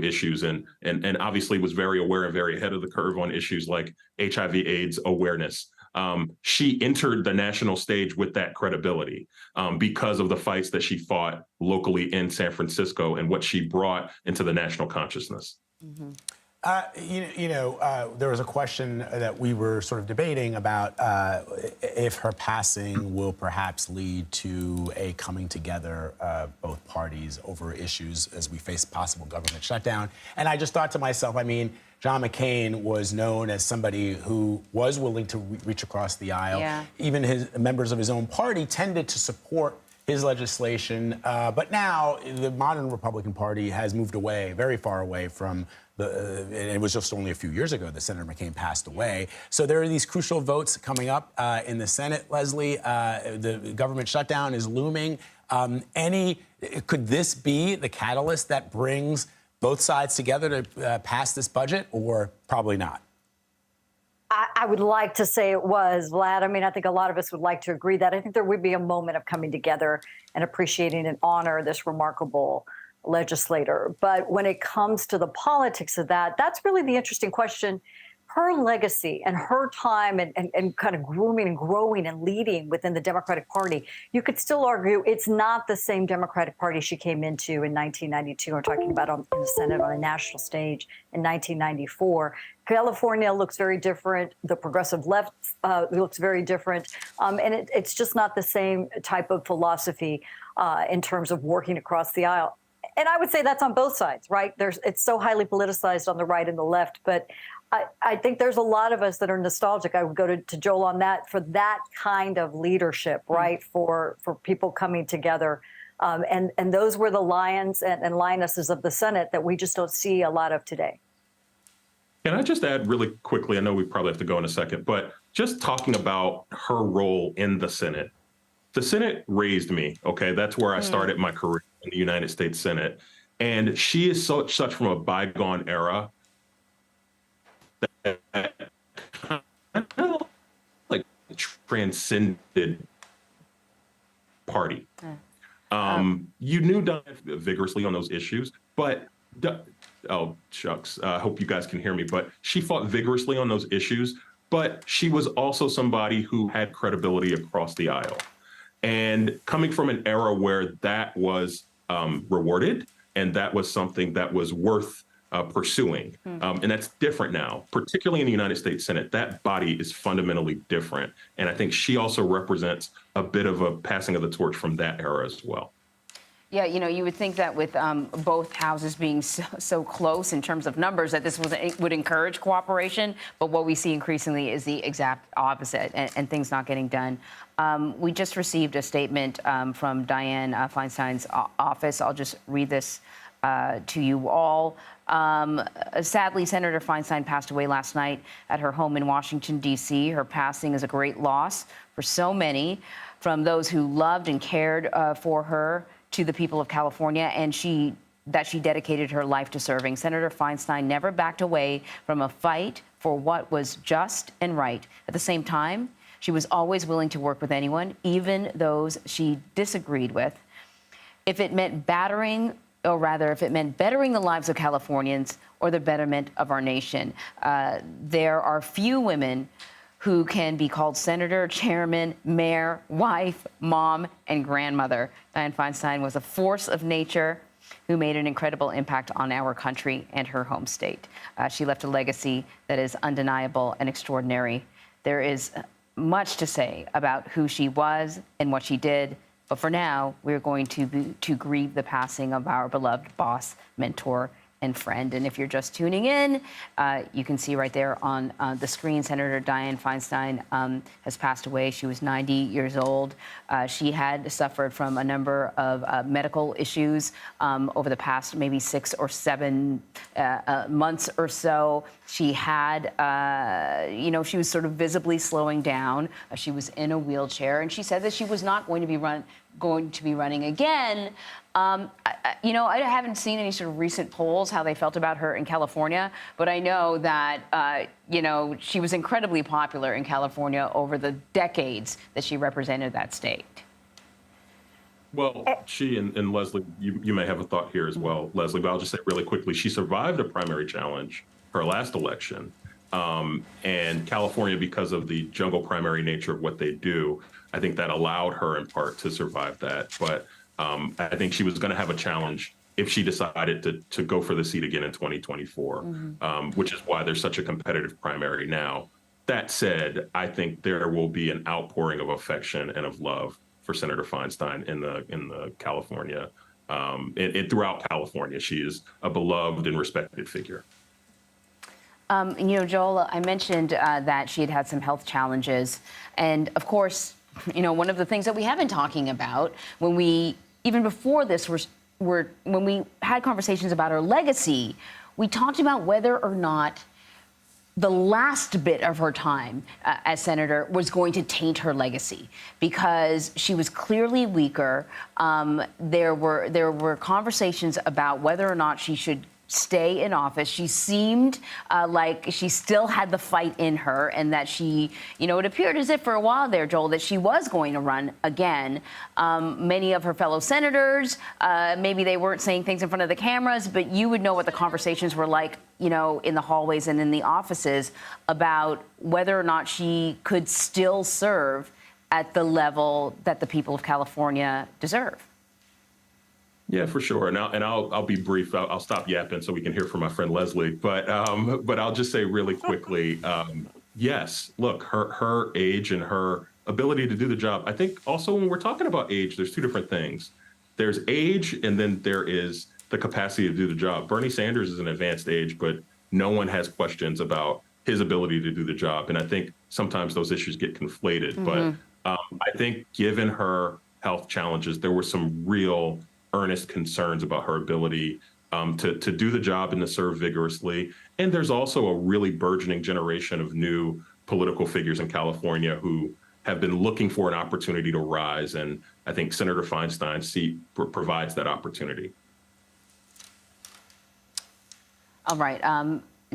issues, and obviously was very aware and very ahead of the curve on issues like HIV/AIDS awareness. She entered the national stage with that credibility because of the fights that she fought locally in San Francisco and what she brought into the national consciousness. Mm-hmm. There was a question that we were sort of debating about if her passing will perhaps lead to a coming together of both parties over issues as we face possible government shutdown. And I just thought to myself, John McCain was known as somebody who was willing to reach across the aisle. Yeah. Even his members of his own party tended to support his legislation. But now the modern Republican Party has moved away, very far away from it was just only a few years ago that Senator McCain passed away. So there are these crucial votes coming up in the Senate, Leslie. The government shutdown is looming. Could this be the catalyst that brings both sides together to pass this budget, or probably not? I would like to say it was, Vlad. I think a lot of us would like to agree that I think there would be a moment of coming together and appreciating and honor this remarkable legislator. But when it comes to the politics of that, that's really the interesting question. Her legacy and her time and kind of grooming and growing and leading within the Democratic Party, you could still argue it's not the same Democratic Party she came into in 1992. We're talking about in the Senate on a national stage in 1994. California looks very different. The progressive left looks very different. And it's just not the same type of philosophy in terms of working across the aisle. And I would say that's on both sides, right? It's so highly politicized on the right and the left. But I think there's a lot of us that are nostalgic. I would go to Joel on that, for that kind of leadership, right? For people coming together. And those were the lions and lionesses of the Senate that we just don't see a lot of today. Can I just add really quickly? I know we probably have to go in a second, but just talking about her role in the Senate. The Senate raised me, okay? That's where I started my career in the United States Senate. And she is such from a bygone era that kind of like transcended party. You knew Dianne vigorously on those issues, but oh, shucks, I hope you guys can hear me, but she fought vigorously on those issues, but she was also somebody who had credibility across the aisle. And coming from an era where that was rewarded and that was something that was worth pursuing. And that's different now, particularly in the United States Senate. That body is fundamentally different. And I think she also represents a bit of a passing of the torch from that era as well. Yeah, you know, you would think that with both houses being so close in terms of numbers that this would encourage cooperation. But what we see increasingly is the exact opposite and things not getting done. We just received a statement from Dianne Feinstein's office. I'll just read this to you all. Sadly, Senator Feinstein passed away last night at her home in Washington, D.C. Her passing is a great loss for so many, from those who loved and cared for her to the people of California, and she dedicated her life to serving. Senator Feinstein never backed away from a fight for what was just and right. At the same time, she was always willing to work with anyone, even those she disagreed with, if it meant bettering the lives of Californians or the betterment of our nation. There are few women who can be called senator, chairman, mayor, wife, mom, and grandmother. Dianne Feinstein was a force of nature who made an incredible impact on our country and her home state. She left a legacy that is undeniable and extraordinary. There is much to say about who she was and what she did, but for now, we're going to grieve the passing of our beloved boss, mentor, and friend. And if you're just tuning in, you can see right there on the screen, Senator Dianne Feinstein has passed away. She was 90 years old. She had suffered from a number of medical issues over the past maybe 6 or 7 months or so. She had, she was sort of visibly slowing down. She was in a wheelchair, and she said that she was not going to be running again. I haven't seen any sort of recent polls, how they felt about her in California, but I know that, she was incredibly popular in California over the decades that she represented that state. Well, she and Leslie, you may have a thought here as well, Leslie, but I'll just say really quickly, she survived a primary challenge, her last election, and California, because of the jungle primary nature of what they do, I think that allowed her in part to survive that. But I think she was going to have a challenge if she decided to go for the seat again in 2024, which is why there's such a competitive primary now. That said, I think there will be an outpouring of affection and of love for Senator Feinstein in the California, throughout California. She is a beloved and respected figure. Joel, I mentioned that she had some health challenges. And of course, one of the things that we have been talking about even before this when we had conversations about her legacy, we talked about whether or not the last bit of her time as senator was going to taint her legacy, because she was clearly weaker. There were conversations about whether or not she should stay in office. She seemed like she still had the fight in her, and that she, it appeared as if for a while there, Joel, that she was going to run again. Many of her fellow senators, maybe they weren't saying things in front of the cameras, but you would know what the conversations were like, in the hallways and in the offices about whether or not she could still serve at the level that the people of California deserve. Yeah, for sure. And I'll be brief. I'll stop yapping so we can hear from my friend Leslie. But I'll just say really quickly, yes, look, her age and her ability to do the job. I think also when we're talking about age, there's two different things. There's age, and then there is the capacity to do the job. Bernie Sanders is an advanced age, but no one has questions about his ability to do the job. And I think sometimes those issues get conflated. But I think given her health challenges, there were some real earnest concerns about her ability to do the job and to serve vigorously. And there's also a really burgeoning generation of new political figures in California who have been looking for an opportunity to rise. And I think Senator Feinstein's seat provides that opportunity. All right.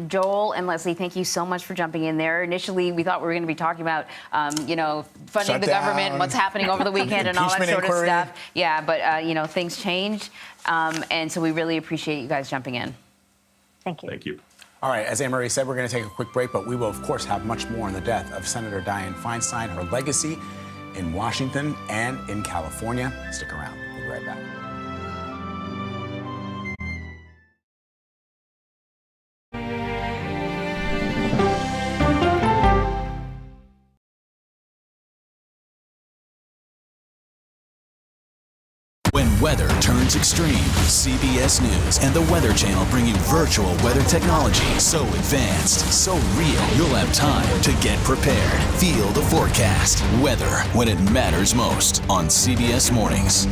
Joel and Leslie, thank you so much for jumping in there. Initially, we thought we were going to be talking about, funding the government, what's happening over the weekend, and all that sort of stuff. Yeah, but things change, and so we really appreciate you guys jumping in. Thank you. Thank you. All right, as Anne Marie said, we're going to take a quick break, but we will, of course, have much more on the death of Senator Dianne Feinstein, her legacy in Washington and in California. Stick around. We'll be right back. When weather turns extreme, CBS News and the Weather Channel bring you virtual weather technology so advanced, so real, you'll have time to get prepared. Feel the forecast. Weather when it matters most on CBS Mornings.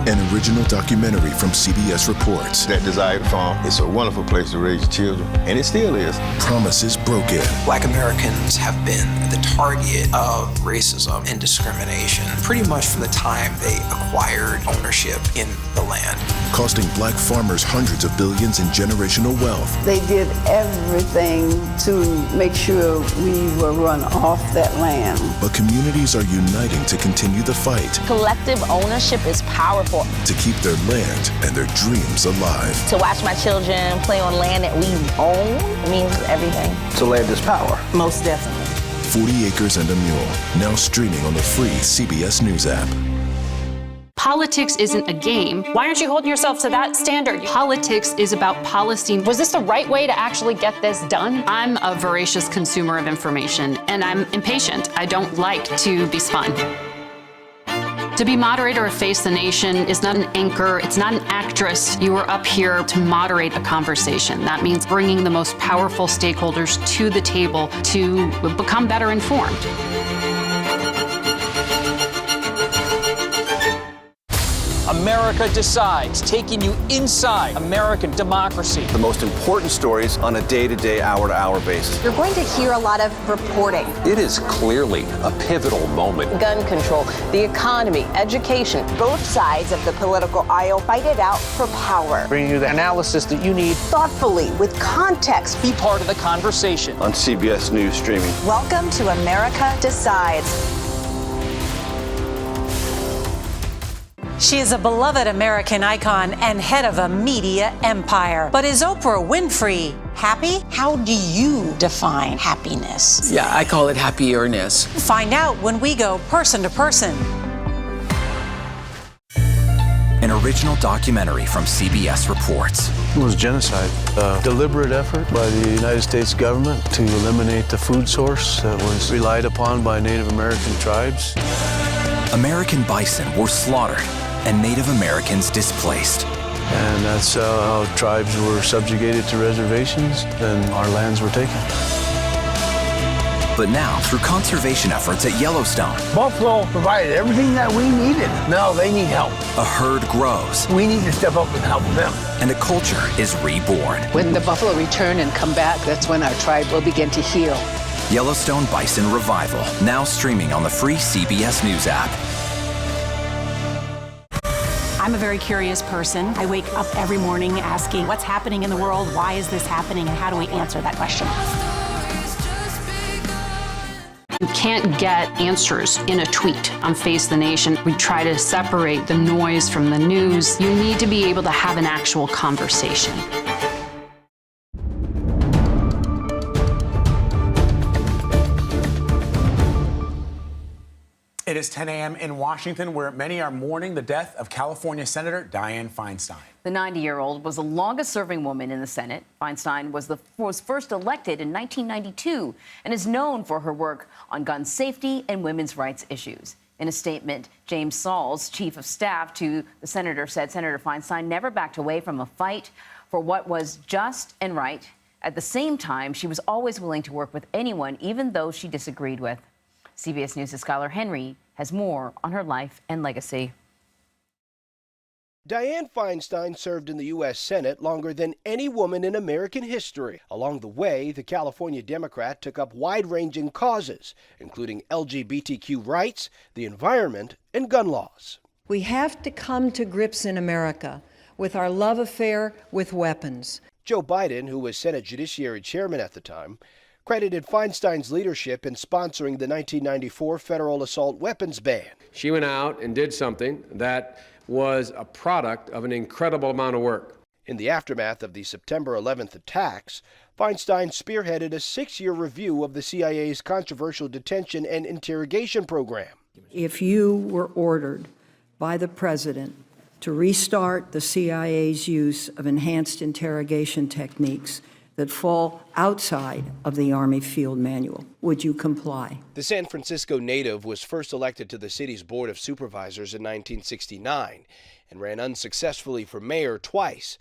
An original documentary from CBS Reports. That desired farm, it's a wonderful place to raise children, and it still is. Promises broken. Black Americans have been the target of racism and discrimination pretty much from the time they acquired ownership in the land. Costing black farmers hundreds of billions in generational wealth. They did everything to make sure we were run off that land. But communities are uniting to continue the fight. Collective ownership is powerful. To keep their land and their dreams alive. To watch my children play on land that we own means everything. So land is power. Most definitely. 40 Acres and a Mule, now streaming on the free CBS News app. Politics isn't a game. Why aren't you holding yourself to that standard? Politics is about policy. Was this the right way to actually get this done? I'm a voracious consumer of information, and I'm impatient. I don't like to be spun. To be moderator of Face the Nation is not an anchor, it's not an actress. You are up here to moderate a conversation. That means bringing the most powerful stakeholders to the table to become better informed. America Decides, taking you inside American democracy. The most important stories on a day-to-day, hour-to-hour basis. You're going to hear a lot of reporting. It is clearly a pivotal moment. Gun control, the economy, education. Both sides of the political aisle fight it out for power. Bringing you the analysis that you need. Thoughtfully, with context. Be part of the conversation. On CBS News streaming. Welcome to America Decides. She is a beloved American icon and head of a media empire. But is Oprah Winfrey happy? How do you define happiness? Yeah, I call it happierness. Find out when we go person to person. An original documentary from CBS Reports. It was genocide, a deliberate effort by the United States government to eliminate the food source that was relied upon by Native American tribes. American bison were slaughtered and Native Americans displaced. And that's how tribes were subjugated to reservations and our lands were taken. But now, through conservation efforts at Yellowstone, Buffalo provided everything that we needed. Now they need help. a herd grows We need to step up and help them. and a culture is reborn. When the buffalo return and come back, that's when our tribe will begin to heal. Yellowstone Bison Revival, now streaming on the free CBS News app. I'm a very curious person. I wake up every morning asking what's happening in the world, why is this happening, and how do we answer that question? You can't get answers in a tweet on Face the Nation. We try to separate the noise from the news. You need to be able to have an actual conversation. It is 10 a.m. in Washington, where many are mourning the death of California Senator Dianne Feinstein. The 90-year-old was the longest-serving woman in the Senate. Feinstein was first elected in 1992 and is known for her work on gun safety and women's rights issues. In a statement, James Sauls, chief of staff to the senator, said Senator Feinstein never backed away from a fight for what was just and right. At the same time, she was always willing to work with anyone, even those she disagreed with. CBS News' Skylar Henry has more on her life and legacy. Dianne Feinstein served in the U.S. Senate longer than any woman in American history. Along the way, the California Democrat took up wide-ranging causes, including LGBTQ rights, the environment, and gun laws. We have to come to grips in America with our love affair with weapons. Joe Biden, who was Senate Judiciary Chairman at the time, credited Feinstein's leadership in sponsoring the 1994 federal assault weapons ban. She went out and did something that was a product of an incredible amount of work. In the aftermath of the September 11th attacks, Feinstein spearheaded a 6-year review of the CIA's controversial detention and interrogation program. If you were ordered by the president to restart the CIA's use of enhanced interrogation techniques that fall outside of the Army Field Manual, would you comply? The San Francisco native was first elected to the city's Board of Supervisors in 1969 and ran unsuccessfully for mayor twice.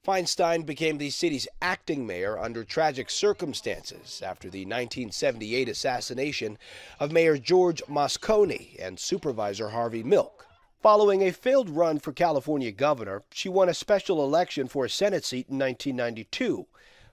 Feinstein became the city's acting mayor under tragic circumstances after the 1978 assassination of Mayor George Moscone and Supervisor Harvey Milk. Following a failed run for California governor, she won a special election for a Senate seat in 1992.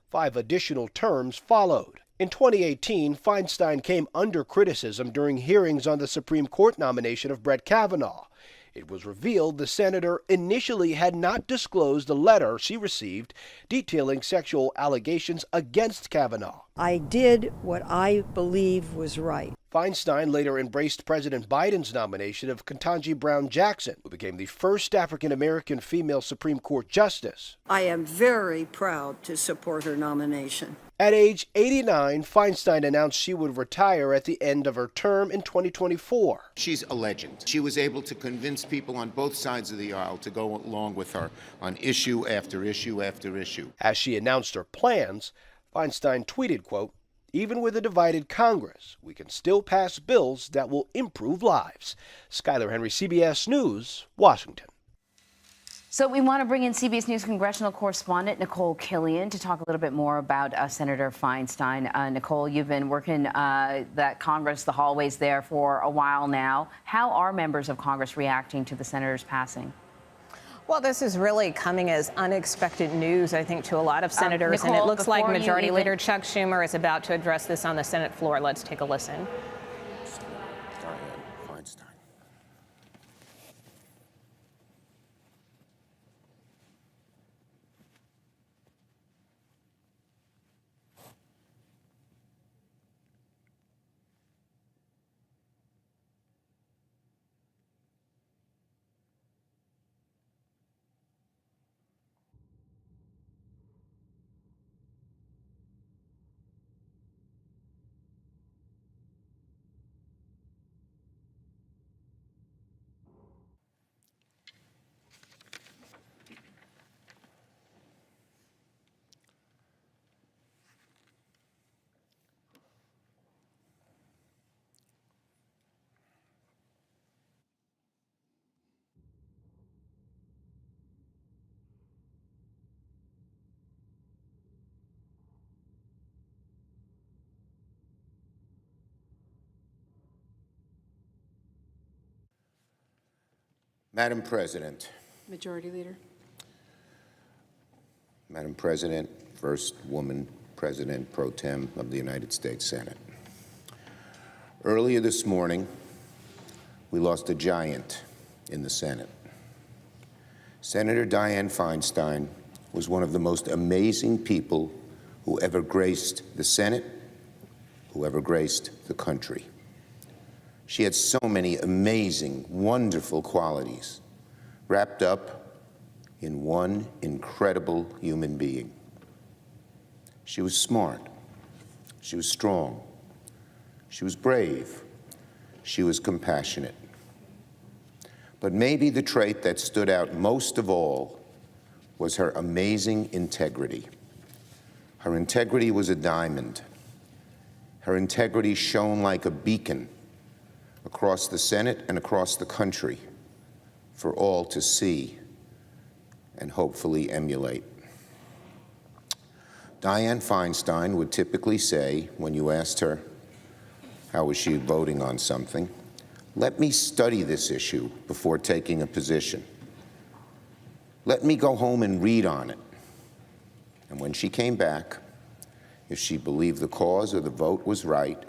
5 additional terms followed. In 2018, Feinstein came under criticism during hearings on the Supreme Court nomination of Brett Kavanaugh. It was revealed the senator initially had not disclosed a letter she received detailing sexual allegations against Kavanaugh. I did what I believe was right. Feinstein later embraced President Biden's nomination of Ketanji Brown Jackson, who became the first African-American female Supreme Court justice. I am very proud to support her nomination. At age 89, Feinstein announced she would retire at the end of her term in 2024. She's a legend. She was able to convince people on both sides of the aisle to go along with her on issue after issue after issue. As she announced her plans, Feinstein tweeted, quote, "Even with a divided Congress, we can still pass bills that will improve lives." Skylar Henry, CBS News, Washington. So we want to bring in CBS News congressional correspondent Nicole Killian to talk a little bit more about Senator Feinstein. Nicole, you've been working that Congress, the hallways there for a while now. How are members of Congress reacting to the senator's passing? Well, this is really coming as unexpected news, I think, to a lot of senators. Nicole, and it looks like Majority even... Leader Chuck Schumer is about to address this on the Senate floor. Let's take a listen. Dianne Feinstein. Madam President. Majority Leader. Madam President, first woman President pro tem of the United States Senate. Earlier this morning, we lost a giant in the Senate. Senator Dianne Feinstein was one of the most amazing people who ever graced the Senate, who ever graced the country. She had so many amazing, wonderful qualities wrapped up in one incredible human being. She was smart. She was strong. She was brave. She was compassionate. But maybe the trait that stood out most of all was her amazing integrity. Her integrity was a diamond. Her integrity shone like a beacon across the Senate and across the country for all to see and hopefully emulate. Dianne Feinstein would typically say, when you asked her how was she voting on something, "Let me study this issue before taking a position. Let me go home and read on it." And when she came back, if she believed the cause or the vote was right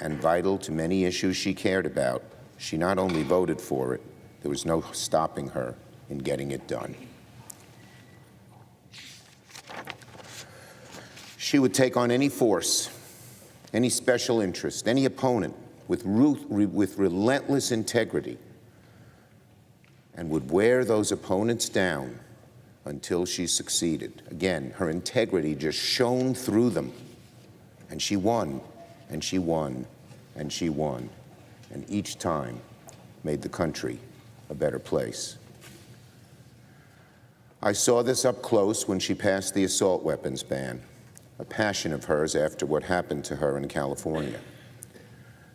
and vital to many issues she cared about, she not only voted for it, there was no stopping her in getting it done. She would take on any force, any special interest, any opponent with relentless integrity, and would wear those opponents down until she succeeded. Again, her integrity just shone through them, and she won, and she won, and she won, and each time made the country a better place. I saw this up close when she passed the assault weapons ban, a passion of hers after what happened to her in California.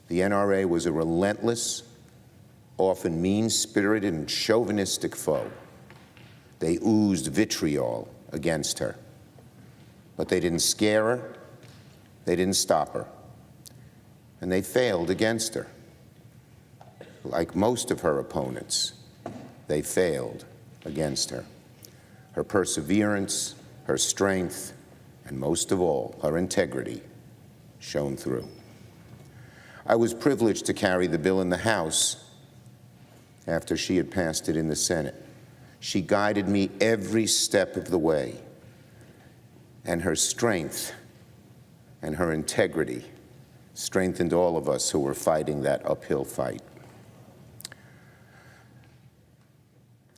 The NRA was a relentless, often mean-spirited and chauvinistic foe. They oozed vitriol against her. But they didn't scare her, they didn't stop her, and they failed against her. Like most of her opponents, they failed against her. Her perseverance, her strength, and most of all, her integrity shone through. I was privileged to carry the bill in the House after she had passed it in the Senate. She guided me every step of the way, and her strength and her integrity strengthened all of us who were fighting that uphill fight.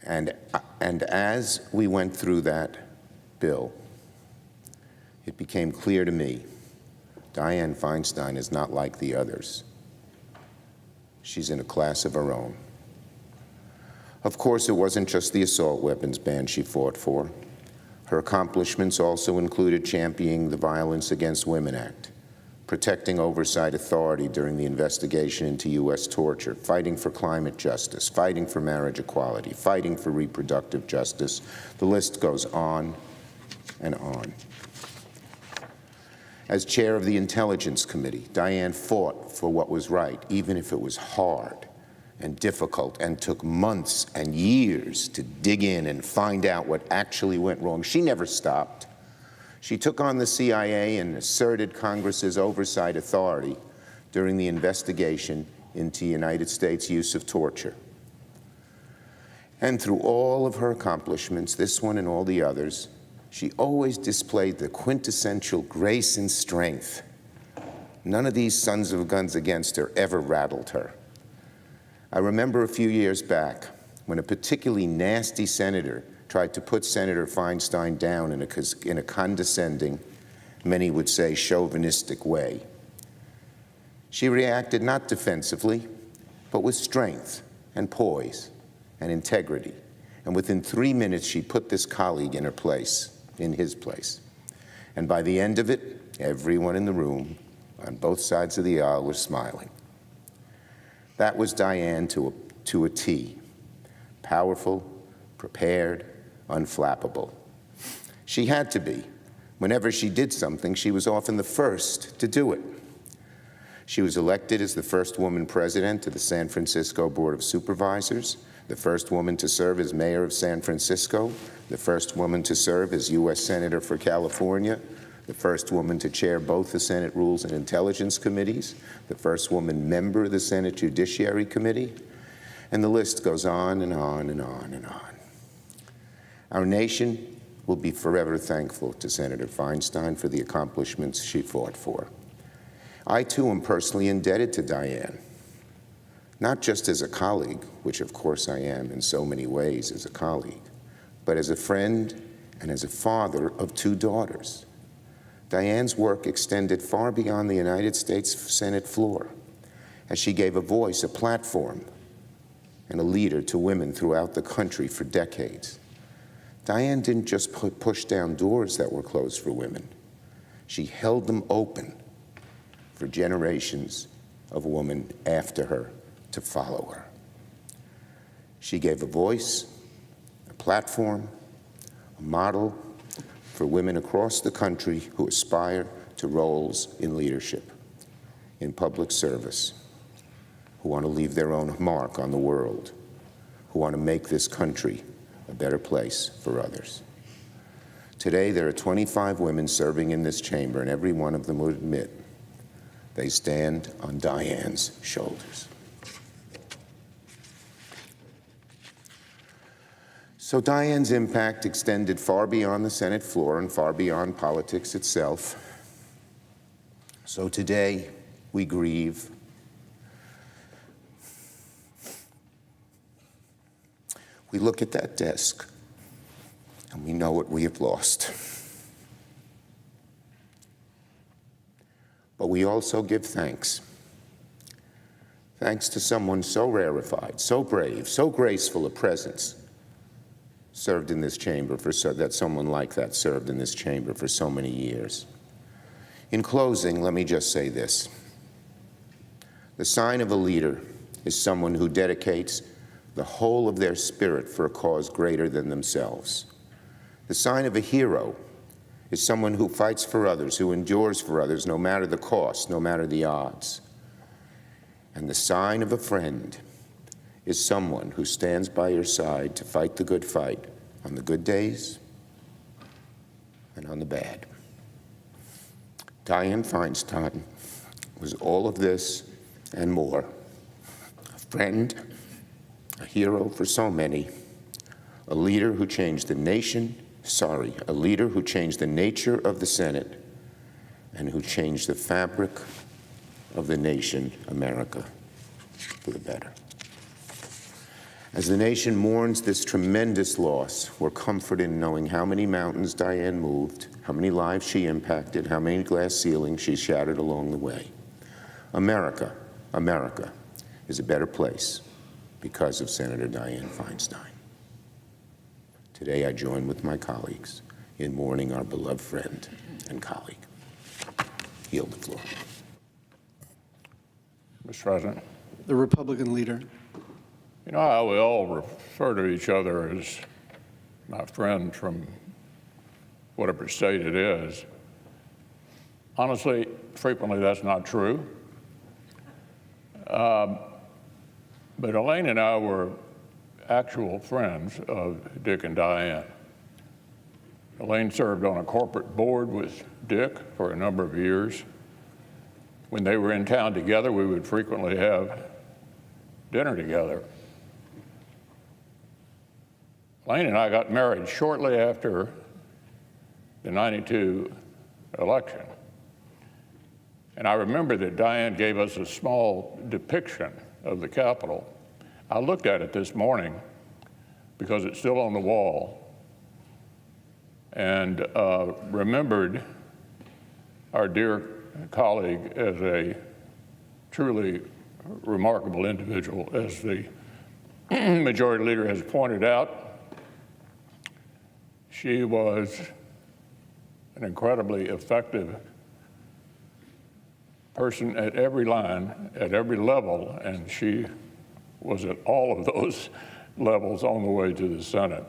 And as we went through that bill, it became clear to me, Dianne Feinstein is not like the others. She's in a class of her own. Of course, it wasn't just the assault weapons ban she fought for. Her accomplishments also included championing the Violence Against Women Act, protecting oversight authority during the investigation into U.S. torture, fighting for climate justice, fighting for marriage equality, fighting for reproductive justice. The list goes on and on. As chair of the Intelligence Committee, Dianne fought for what was right, even if it was hard and difficult and took months and years to dig in and find out what actually went wrong. She never stopped. She took on the CIA and asserted Congress's oversight authority during the investigation into United States use of torture. And through all of her accomplishments, this one and all the others, she always displayed the quintessential grace and strength. None of these sons of guns against her ever rattled her. I remember a few years back when a particularly nasty senator tried to put Senator Feinstein down in a condescending, many would say chauvinistic way. She reacted not defensively, but with strength and poise and integrity. And within 3 minutes, she put this colleague in his place. And by the end of it, everyone in the room on both sides of the aisle was smiling. That was Dianne to a T. Powerful, prepared, unflappable. She had to be. Whenever she did something, she was often the first to do it. She was elected as the first woman president of the San Francisco Board of Supervisors, the first woman to serve as mayor of San Francisco, the first woman to serve as U.S. Senator for California, the first woman to chair both the Senate Rules and Intelligence Committees, the first woman member of the Senate Judiciary Committee, and the list goes on and on and on and on. Our nation will be forever thankful to Senator Feinstein for the accomplishments she fought for. I, too, am personally indebted to Dianne, not just as a colleague, which of course I am in so many ways as a colleague, but as a friend and as a father of 2 daughters. Dianne's work extended far beyond the United States Senate floor, as she gave a voice, a platform, and a leader to women throughout the country for decades. Dianne didn't just push down doors that were closed for women. She held them open for generations of women after her to follow her. She gave a voice, a platform, a model for women across the country who aspire to roles in leadership, in public service, who want to leave their own mark on the world, who want to make this country a better place for others. Today, there are 25 women serving in this chamber, and every one of them would admit they stand on Dianne's shoulders. So Dianne's impact extended far beyond the Senate floor and far beyond politics itself. So today, we grieve. We look at that desk, and we know what we have lost. But we also give thanks. Thanks to someone so rarefied, so brave, so graceful a presence served in this chamber that someone like that served in this chamber for so many years. In closing, let me just say this. The sign of a leader is someone who dedicates the whole of their spirit for a cause greater than themselves. The sign of a hero is someone who fights for others, who endures for others, no matter the cost, no matter the odds. And the sign of a friend is someone who stands by your side to fight the good fight on the good days and on the bad. Dianne Feinstein was all of this and more. A friend, a hero for so many, a leader who changed the nation, a leader who changed the nature of the Senate and who changed the fabric of the nation, America, for the better. As the nation mourns this tremendous loss, we're comforted in knowing how many mountains Dianne moved, how many lives she impacted, how many glass ceilings she shattered along the way. America is a better place because of Senator Dianne Feinstein. Today, I join with my colleagues in mourning our beloved friend and colleague. Yield the floor. Mr. President. The Republican leader. You know how we all refer to each other as my friend from whatever state it is. Honestly, frequently that's not true. But Elaine and I were actual friends of Dick and Dianne. Elaine served on a corporate board with Dick for a number of years. When they were in town together, we would frequently have dinner together. Elaine and I got married shortly after the '92 election. And I remember that Dianne gave us a small depiction of the Capitol. I looked at it this morning because it's still on the wall and remembered our dear colleague as a truly remarkable individual. As the Majority Leader has pointed out, she was an incredibly effective person at every line, at every level, and she was at all of those levels on the way to the Senate.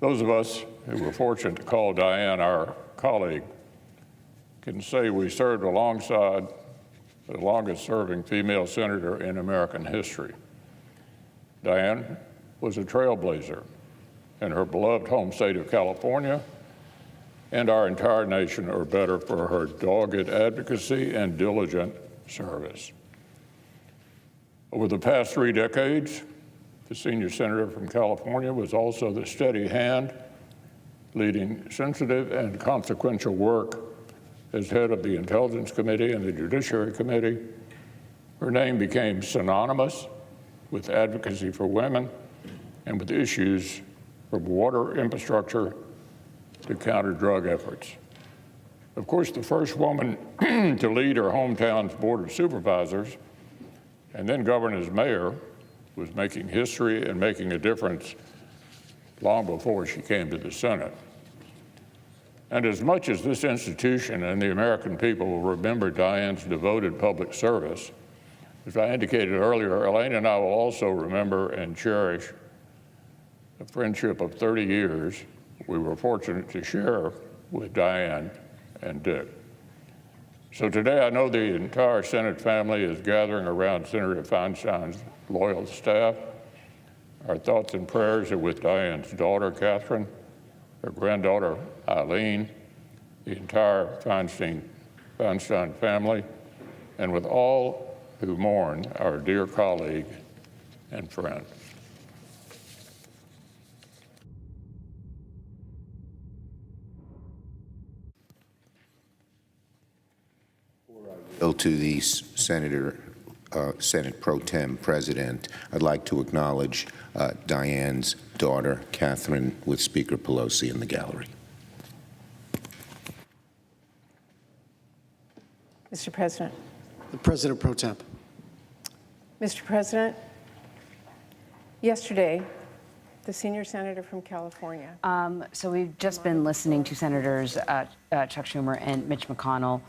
Those of us who were fortunate to call Dianne our colleague can say we served alongside the longest-serving female senator in American history. Dianne was a trailblazer in her beloved home state of California, and our entire nation are better for her dogged advocacy and diligent service. Over the past 3 decades, the senior senator from California was also the steady hand leading sensitive and consequential work as head of the Intelligence Committee and the Judiciary Committee. Her name became synonymous with advocacy for women and with issues from water infrastructure to counter drug efforts. Of course, the first woman to lead her hometown's Board of Supervisors and then govern as mayor was making history and making a difference long before she came to the Senate. And as much as this institution and the American people will remember Dianne's devoted public service, as I indicated earlier, Elaine and I will also remember and cherish a friendship of 30 years we were fortunate to share with Dianne and Dick. So today I know the entire Senate family is gathering around Senator Feinstein's loyal staff. Our thoughts and prayers are with Dianne's daughter, Catherine, her granddaughter, Eileen, the entire Feinstein family, and with all who mourn our dear colleague and friend. To the Senate Pro Tem President, I'd like to acknowledge Dianne's daughter, Catherine, with Speaker Pelosi in the gallery. Mr. President. The President Pro Tem. Mr. President, yesterday, the senior senator from California. So we've just been listening to Senators Chuck Schumer and Mitch McConnell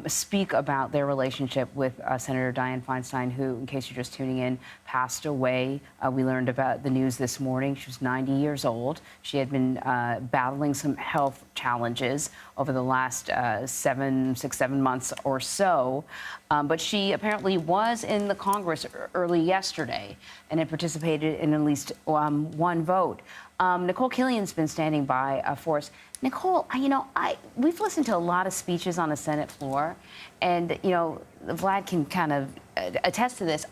speak about their relationship with Senator Dianne Feinstein, who, in case you're just tuning in, passed away. We learned about the news this morning. She was 90 years old. She had been battling some health challenges over the last 6-7 months or so. But she apparently was in the Congress early yesterday and had participated in at least one vote. Nicole Killian's been standing by for us. Nicole, we've listened to a lot of speeches on the Senate floor, and Vlad can kind of attest to this.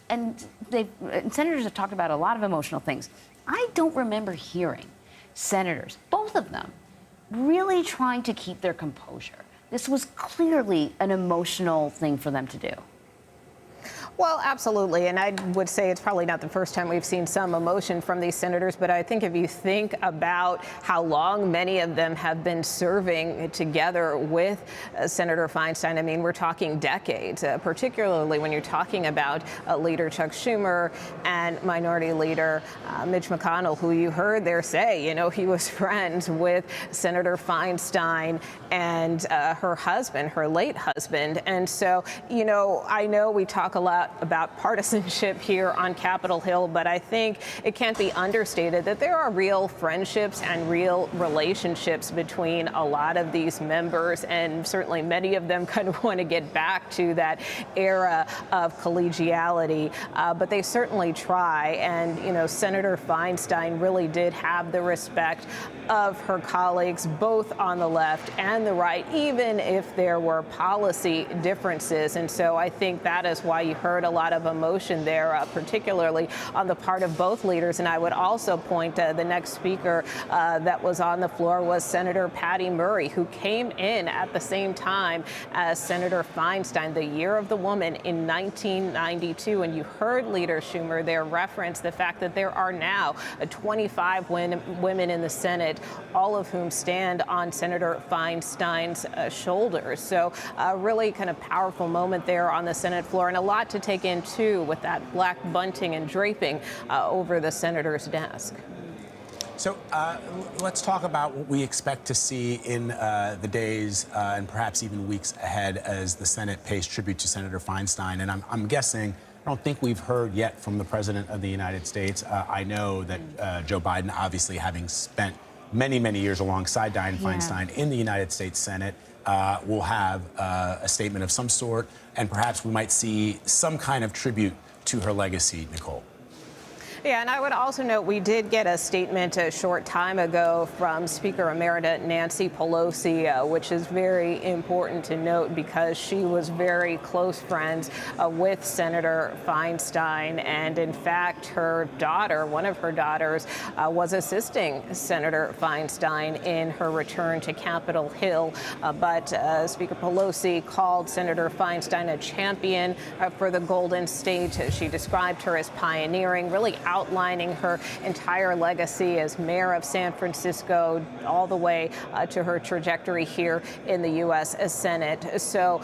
Senators have talked about a lot of emotional things. I don't remember hearing senators, both of them, really trying to keep their composure. This was clearly an emotional thing for them to do. Well, absolutely. And I would say it's probably not the first time we've seen some emotion from these senators. But I think if you think about how long many of them have been serving together with Senator Feinstein, I mean, we're talking decades, particularly when you're talking about Leader Chuck Schumer and Minority Leader Mitch McConnell, who you heard there say, he was friends with Senator Feinstein and her husband, her late husband. And so, I know we talk a lot about partisanship here on Capitol Hill, but I think it can't be understated that there are real friendships and real relationships between a lot of these members, and certainly many of them kind of want to get back to that era of collegiality, but they certainly try. And, Senator Feinstein really did have the respect of her colleagues, both on the left and the right, even if there were policy differences. And so I think that is why you heard a lot of emotion there, particularly on the part of both leaders. And I would also point the next speaker that was on the floor was Senator Patty Murray, who came in at the same time as Senator Feinstein, the Year of the Woman in 1992. And you heard Leader Schumer there reference the fact that there are now 25 women in the Senate, all of whom stand on Senator Feinstein's shoulders. So really kind of powerful moment there on the Senate floor, and a lot to take in, too, with that black bunting and draping over the senator's desk. So let's talk about what we expect to see in the days and perhaps even weeks ahead as the Senate pays tribute to Senator Feinstein. And I'm guessing, I don't think we've heard yet from the President of the United States. I know that Joe Biden, obviously having spent many, many years alongside Dianne Feinstein in the United States Senate, will have a statement of some sort, and perhaps we might see some kind of tribute to her legacy, Nicole. Yeah, and I would also note we did get a statement a short time ago from Speaker Emerita Nancy Pelosi, which is very important to note because she was very close friends with Senator Feinstein. And in fact, her daughter, one of her daughters, was assisting Senator Feinstein in her return to Capitol Hill. But Speaker Pelosi called Senator Feinstein a champion for the Golden State. She described her as pioneering, really outlining her entire legacy as mayor of San Francisco, all the way to her trajectory here in the U.S. Senate. So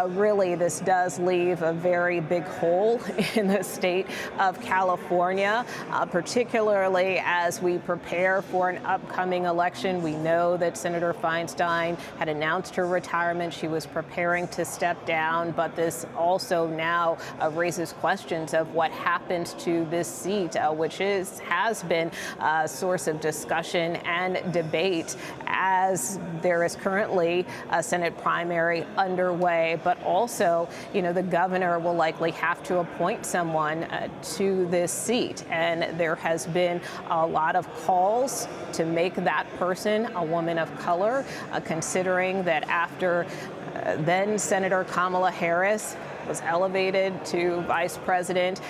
really, this does leave a very big hole in the state of California, particularly as we prepare for an upcoming election. We know that Senator Feinstein had announced her retirement. She was preparing to step down, but this also now raises questions of what happens to this seat, which has been a source of discussion and debate as there is currently a Senate primary underway. But also, the governor will likely have to appoint someone to this seat. And there has been a lot of calls to make that person a woman of color, considering that after then Senator Kamala Harris was elevated to vice president.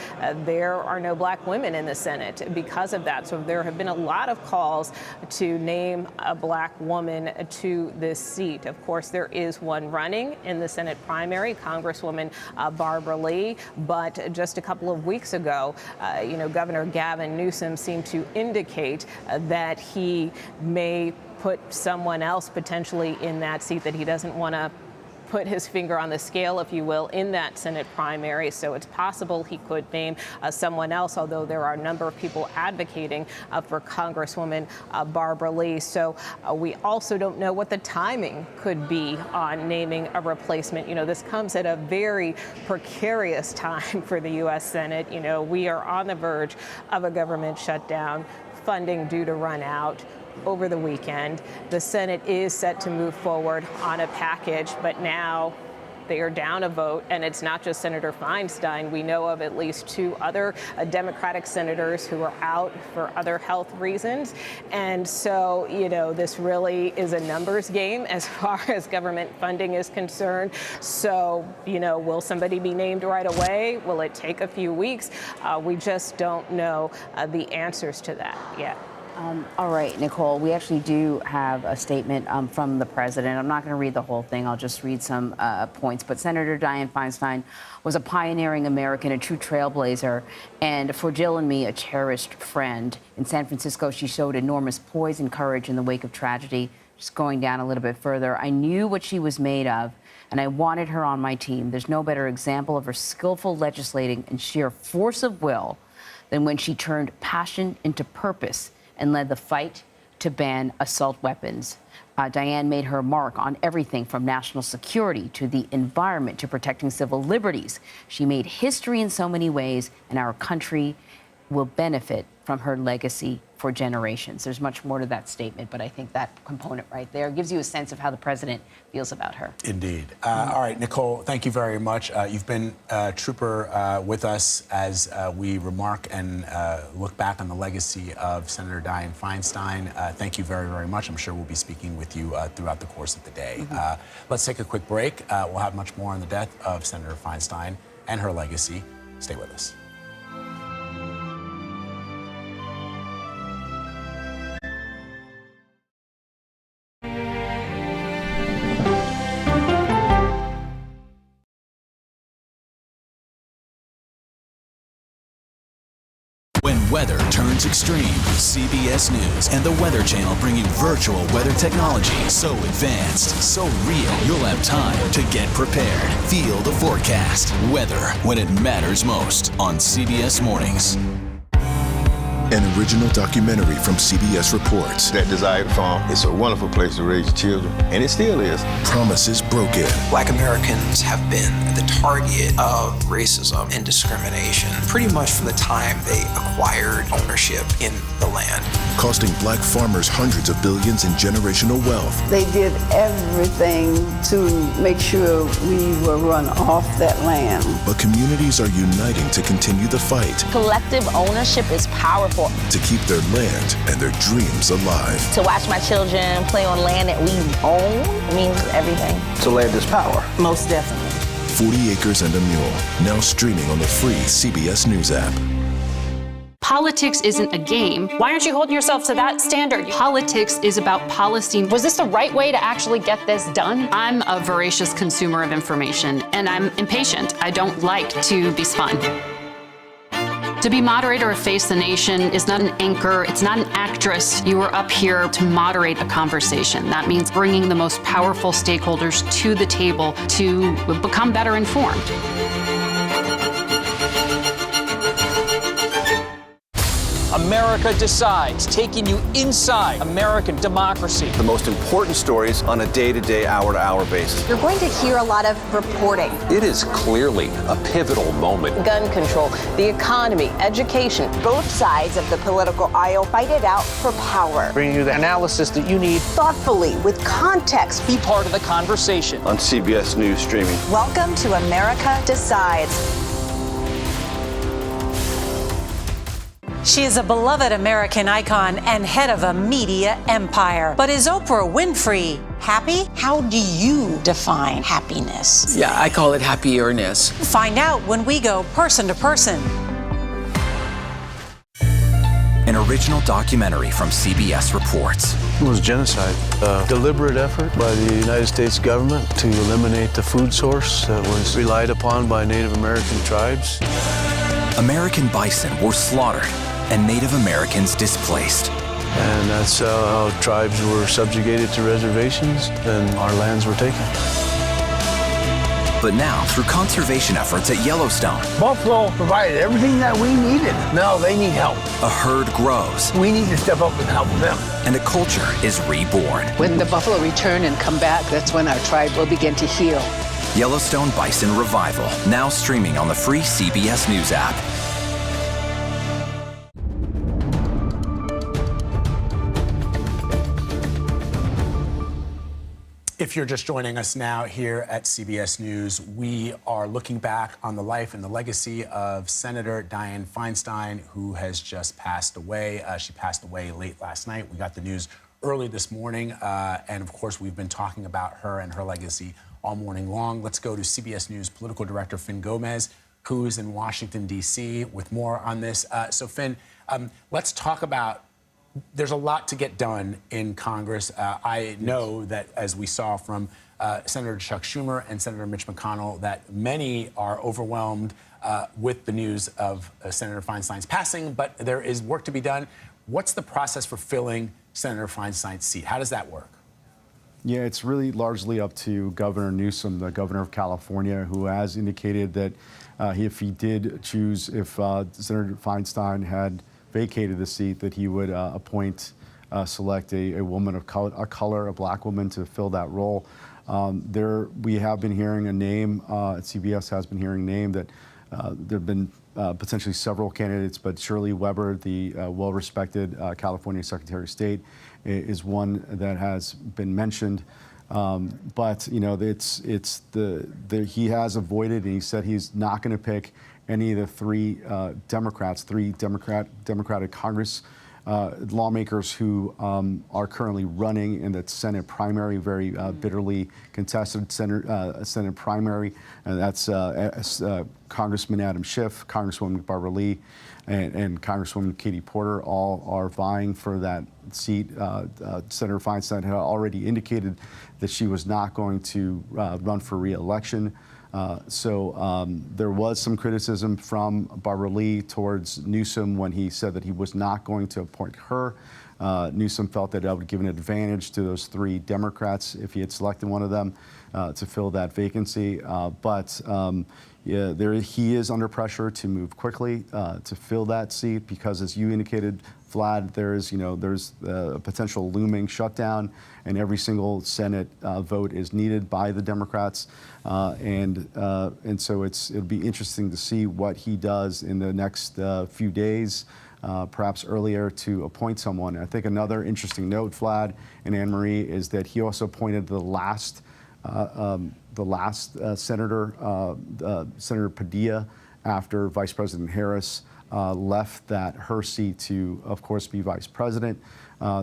There are no black women in the Senate because of that. So there have been a lot of calls to name a black woman to this seat. Of course, there is one running in the Senate primary, Congresswoman Barbara Lee. But just a couple of weeks ago, Governor Gavin Newsom seemed to indicate that he may put someone else potentially in that seat, that he doesn't want to put his finger on the scale, if you will, in that Senate primary. So it's possible he could name someone else, although there are a number of people advocating for Congresswoman Barbara Lee. So we also don't know what the timing could be on naming a replacement. This comes at a very precarious time for the U.S. Senate. We are on the verge of a government shutdown, funding due to run out over the weekend. The Senate is set to move forward on a package, but now they are down a vote, and it's not just Senator Feinstein. We know of at least 2 other Democratic senators who are out for other health reasons. And so, this really is a numbers game as far as government funding is concerned. So, will somebody be named right away? Will it take a few weeks? We just don't know the answers to that yet. All right, Nicole, we actually do have a statement from the president. I'm not going to read the whole thing. I'll just read some points. But Senator Dianne Feinstein was a pioneering American, a true trailblazer, and for Jill and me, a cherished friend. In San Francisco, she showed enormous poise and courage in the wake of tragedy. Just going down a little bit further, I knew what she was made of, and I wanted her on my team. There's no better example of her skillful legislating and sheer force of will than when she turned passion into purpose and led the fight to ban assault weapons. Dianne made her mark on everything from national security to the environment to protecting civil liberties. She made history in so many ways, and our country will benefit from her legacy for generations. There's much more to that statement, but I think that component right there gives you a sense of how the president feels about her. Indeed. All right, Nicole, thank you very much. You've been a trooper with us as we remark and look back on the legacy of Senator Dianne Feinstein. Thank you very, very much. I'm sure we'll be speaking with you throughout the course of the day. Let's take a quick break. We'll have much more on the death of Senator Feinstein and her legacy. Stay with us. When weather turns extreme, CBS News and the Weather Channel bring you virtual weather technology so advanced, so real, you'll have time to get prepared. Feel the forecast. Weather when it matters most on CBS Mornings. An original documentary from CBS reports. That desired farm, it's a wonderful place to raise children, and it still is. Promises broken. Black Americans have been the target of racism and discrimination pretty much from the time they acquired ownership in the land. Costing black farmers hundreds of billions in generational wealth. They did everything to make sure we were run off that land. But communities are uniting to continue the fight. Collective ownership is powerful. To keep their land and their dreams alive. To watch my children play on land that we own means everything. So land is power. Most definitely. 40 Acres and a Mule, now streaming on the free CBS News app. Politics isn't a game. Why aren't you holding yourself to that standard? Politics is about policy. Was this the right way to actually get this done? I'm a voracious consumer of information, and I'm impatient. I don't like to be spun. To be moderator of Face the Nation is not an anchor, it's not an actress. You are up here to moderate a conversation. That means bringing the most powerful stakeholders to the table to become better informed. America Decides, taking you inside American democracy. The most important stories on a day-to-day, hour-to-hour basis. You're going to hear a lot of reporting. It is clearly a pivotal moment. Gun control, the economy, education. Both sides of the political aisle fight it out for power. Bringing you the analysis that you need. Thoughtfully, with context. Be part of the conversation. On CBS News streaming. Welcome to America Decides. She is a beloved American icon and head of a media empire. But is Oprah Winfrey happy? How do you define happiness? Yeah, I call it happierness. Find out when we go person to person. An original documentary from CBS reports. It was genocide, a deliberate effort by the United States government to eliminate the food source that was relied upon by Native American tribes. American bison were slaughtered and Native Americans displaced. And that's how tribes were subjugated to reservations and our lands were taken. But now, through conservation efforts at Yellowstone, Buffalo provided everything that we needed. Now they need help. a herd grows. We need to step up and help them. And a culture is reborn. When the buffalo return and come back, that's when our tribe will begin to heal. Yellowstone Bison Revival, now streaming on the free CBS News app. If you're just joining us now here at CBS News, we are looking back on the life and the legacy of Senator Dianne Feinstein, who has just passed away. She passed away late last night. We got the news early this morning. And of course, we've been talking about her and her legacy all morning long. Let's go to CBS News political director Fin Gomez, who's in Washington, D.C., with more on this. So, Fin, let's talk about. There's a lot to get done in Congress. I know that, as we saw from Senator Chuck Schumer and Senator Mitch McConnell, that many are overwhelmed with the news of Senator Feinstein's passing, but there is work to be done. What's the process for filling Senator Feinstein's seat? How does that work? Yeah, it's really largely up to Governor Newsom, the governor of California, who has indicated that if he did choose, if Senator Feinstein had vacated the seat, that he would select a woman of color, a black woman, to fill that role. We have been hearing a name, CBS has been hearing a name that there have been potentially several candidates, but Shirley Weber, the well-respected California Secretary of State, is one that has been mentioned. But you know, he has avoided, and he said he's not going to pick any of the three Democratic Congress lawmakers who are currently running in the Senate primary, very bitterly contested Senate primary. And that's Congressman Adam Schiff, Congresswoman Barbara Lee, and Congresswoman Katie Porter all are vying for that seat. Senator Feinstein had already indicated that she was not going to run for re-election. So there was some criticism from Barbara Lee towards Newsom when he said that he was not going to appoint her. Newsom felt that it would give an advantage to those three Democrats if he had selected one of them to fill that vacancy. Yeah, he is under pressure to move quickly to fill that seat because, as you indicated, Vlad, there's a potential looming shutdown, and every single Senate vote is needed by the Democrats, and so it'll be interesting to see what he does in the next few days, perhaps earlier, to appoint someone. I think another interesting note, Vlad and Anne Marie, is that he also appointed the last senator, Senator Padilla, after Vice President Harris left her seat to, of course, be vice president.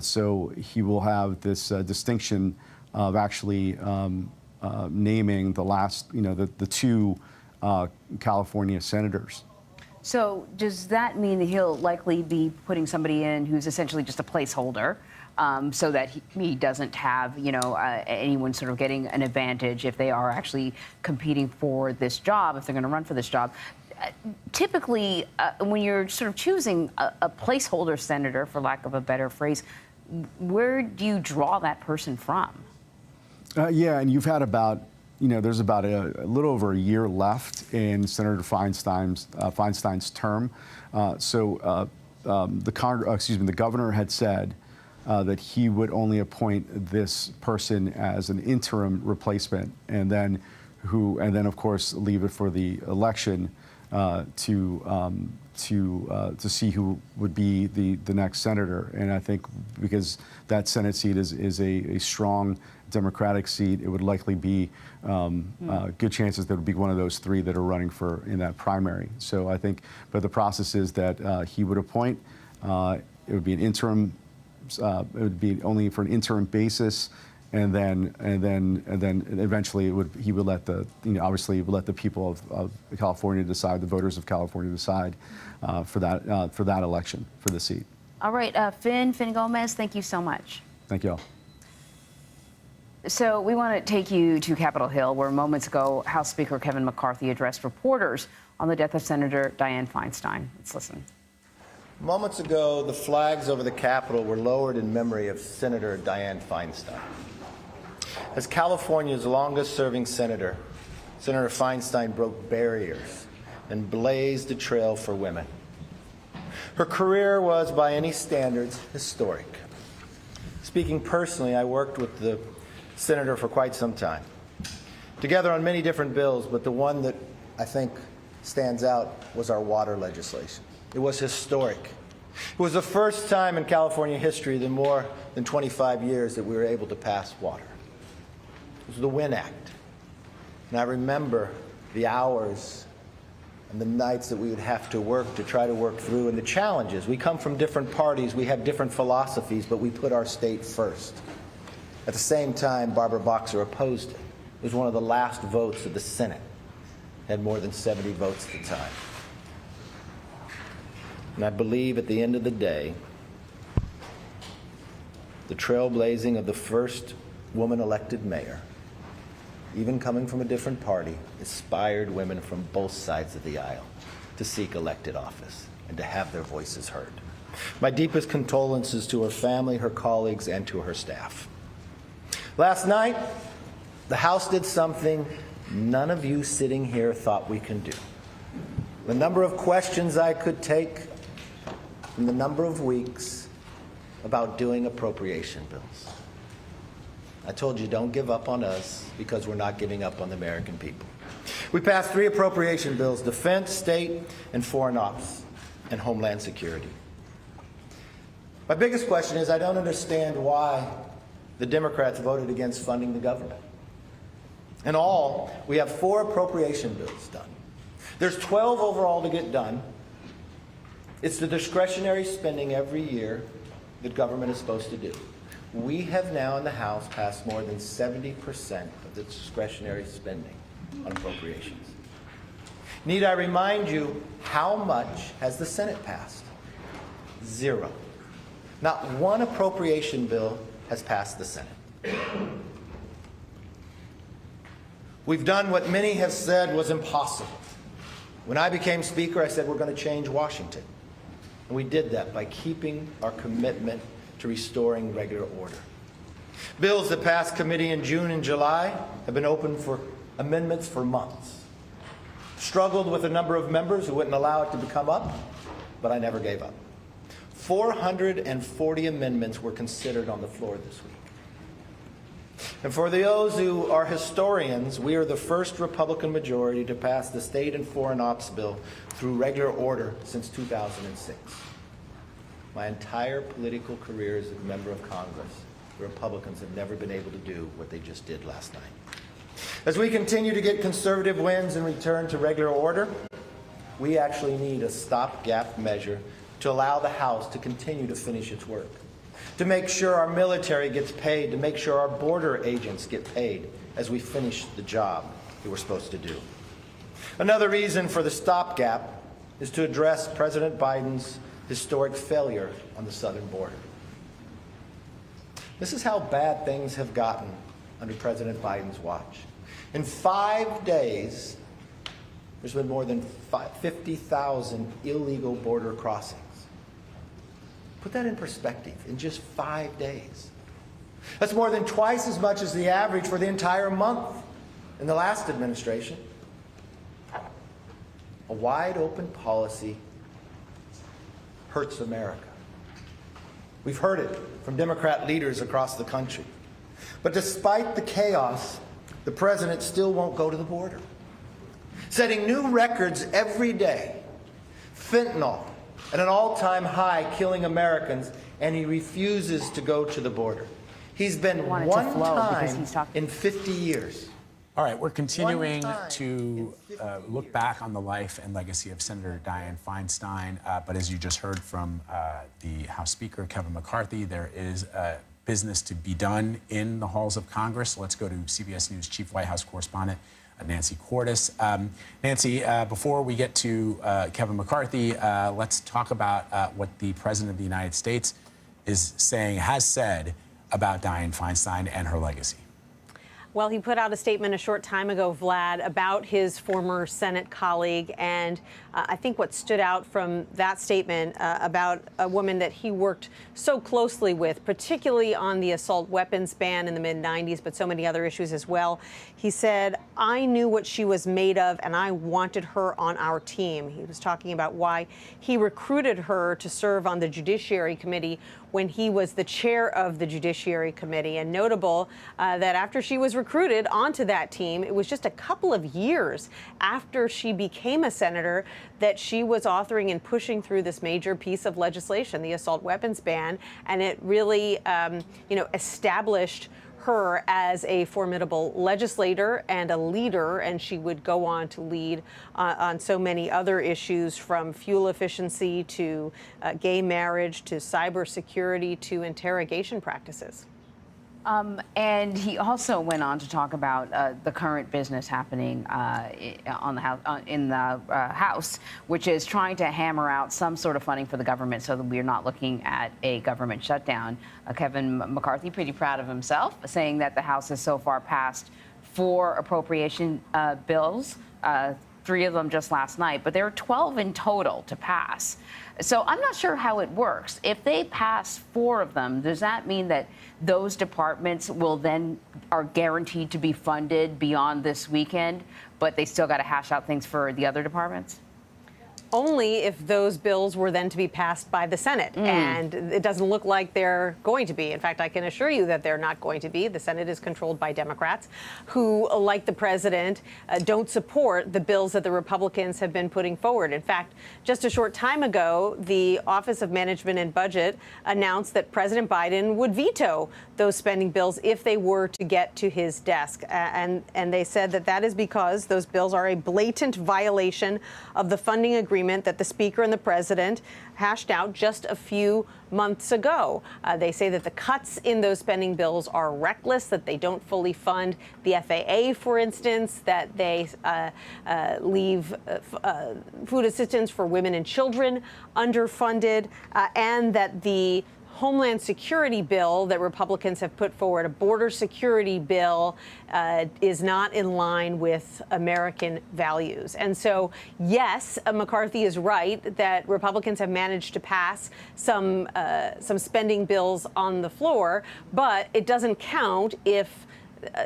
So he will have this distinction of actually naming the last, the two California senators. So does that mean that he'll likely be putting somebody in who's essentially just a placeholder, so that he doesn't have, anyone sort of getting an advantage if they are actually competing for this job, if they're going to run for this job? Typically, when you're sort of choosing a placeholder senator, for lack of a better phrase, where do you draw that person from? Yeah, and you've had about, there's about a little over a year left in Senator Feinstein's term. The governor had said that he would only appoint this person as an interim replacement, and then of course leave it for the election to see who would be the next senator. And I think because that Senate seat is a strong Democratic seat, it would likely be good chances that it would be one of those three that are running in that primary. So I think, but the process is that he would appoint. It would be an interim. It would be only for an interim basis, and then eventually he would let obviously let the people of California decide, the voters of California decide for that election for the seat. All right, Finn Gomez, thank you so much. Thank you all. So we want to take you to Capitol Hill, where moments ago House Speaker Kevin McCarthy addressed reporters on the death of Senator Dianne Feinstein. Let's listen. Moments ago, the flags over the Capitol were lowered in memory of Senator Dianne Feinstein. As California's longest-serving senator, Senator Feinstein broke barriers and blazed a trail for women. Her career was, by any standards, historic. Speaking personally, I worked with the senator for quite some time, together on many different bills, but the one that I think stands out was our water legislation. It was historic. It was the first time in California history in more than 25 years that we were able to pass water. It was the WIN Act. And I remember the hours and the nights that we would have to work to try to work through, and the challenges. We come from different parties, we have different philosophies, but we put our state first. At the same time, Barbara Boxer opposed it. It was one of the last votes of the Senate. It had more than 70 votes at the time. And I believe at the end of the day, the trailblazing of the first woman elected mayor, even coming from a different party, inspired women from both sides of the aisle to seek elected office and to have their voices heard. My deepest condolences to her family, her colleagues, and to her staff. Last night, the House did something none of you sitting here thought we can do. The number of questions I could take from the number of weeks about doing appropriation bills. I told you, don't give up on us, because we're not giving up on the American people. We passed 3 appropriation bills: defense, state, and foreign ops, and homeland security. My biggest question is, I don't understand why the Democrats voted against funding the government. In all, we have 4 appropriation bills done. There's 12 overall to get done. It's the discretionary spending every year that government is supposed to do. We have now in the House passed more than 70% of the discretionary spending on appropriations. Need I remind you, how much has the Senate passed? 0. Not one appropriation bill has passed the Senate. We've done what many have said was impossible. When I became Speaker, I said we're going to change Washington. And we did that by keeping our commitment to restoring regular order. Bills that passed committee in June and July have been open for amendments for months. Struggled with a number of members who wouldn't allow it to come up, but I never gave up. 440 amendments were considered on the floor this week. And for those who are historians, we are the first Republican majority to pass the state and foreign ops bill through regular order since 2006. My entire political career as a member of Congress, the Republicans have never been able to do what they just did last night. As we continue to get conservative wins and return to regular order, we actually need a stopgap measure to allow the House to continue to finish its work, to make sure our military gets paid, to make sure our border agents get paid as we finish the job that we're supposed to do. Another reason for the stopgap is to address President Biden's historic failure on the southern border. This is how bad things have gotten under President Biden's watch. In 5 days, there's been more than 50,000 illegal border crossings. Put that in perspective, in just 5 days. That's more than twice as much as the average for the entire month in the last administration. A wide open policy hurts America. We've heard it from Democrat leaders across the country. But despite the chaos, the president still won't go to the border, setting new records every day. Fentanyl at an all-time high, killing Americans, and he refuses to go to the border. He's been want it to one flow because time he's talking. in 50 years. All right, we're continuing to look back on the life and legacy of Senator Dianne Feinstein. But as you just heard from the House Speaker, Kevin McCarthy, there is business to be done in the halls of Congress. Let's go to CBS News Chief White House Correspondent Nancy Cordes. Nancy, before we get to Kevin McCarthy, let's talk about what the President of the United States has said about Dianne Feinstein and her legacy. Well, he put out a statement a short time ago, Vlad, about his former Senate colleague. And I think what stood out from that statement about a woman that he worked so closely with, particularly on the assault weapons ban in the mid-90s, but so many other issues as well. He said, I knew what she was made of, and I wanted her on our team. He was talking about why he recruited her to serve on the Judiciary Committee when he was the chair of the Judiciary Committee. And notable that after she was recruited onto that team, it was just a couple of years after she became a senator that she was authoring and pushing through this major piece of legislation, the assault weapons ban. And it really, established her as a formidable legislator and a leader, and she would go on to lead on so many other issues, from fuel efficiency to gay marriage to cybersecurity to interrogation practices. And he also went on to talk about the current business happening in the House, which is trying to hammer out some sort of funding for the government so that we're not looking at a government shutdown. Kevin McCarthy, pretty proud of himself, saying that the House has so far passed 4 appropriation bills, 3 of them just last night, but there are 12 in total to pass. So I'm not sure how it works. If they pass 4 of them, does that mean that those departments are guaranteed to be funded beyond this weekend, but they still got to hash out things for the other departments? Only if those bills were then to be passed by the Senate. And it doesn't look like they're going to be. In fact, I can assure you that they're not going to be. The Senate is controlled by Democrats who, like the president, don't support the bills that the Republicans have been putting forward. In fact, just a short time ago, the Office of Management and Budget announced that President Biden would veto those spending bills if they were to get to his desk. And they said that is because those bills are a blatant violation of the funding agreement that the Speaker and the President hashed out just a few months ago. They say that the cuts in those spending bills are reckless, that they don't fully fund the FAA, for instance, that they leave food assistance for women and children underfunded, and that the Homeland Security bill that Republicans have put forward, a border security bill, is not in line with American values. And so, yes, McCarthy is right that Republicans have managed to pass some spending bills on the floor, but it doesn't count if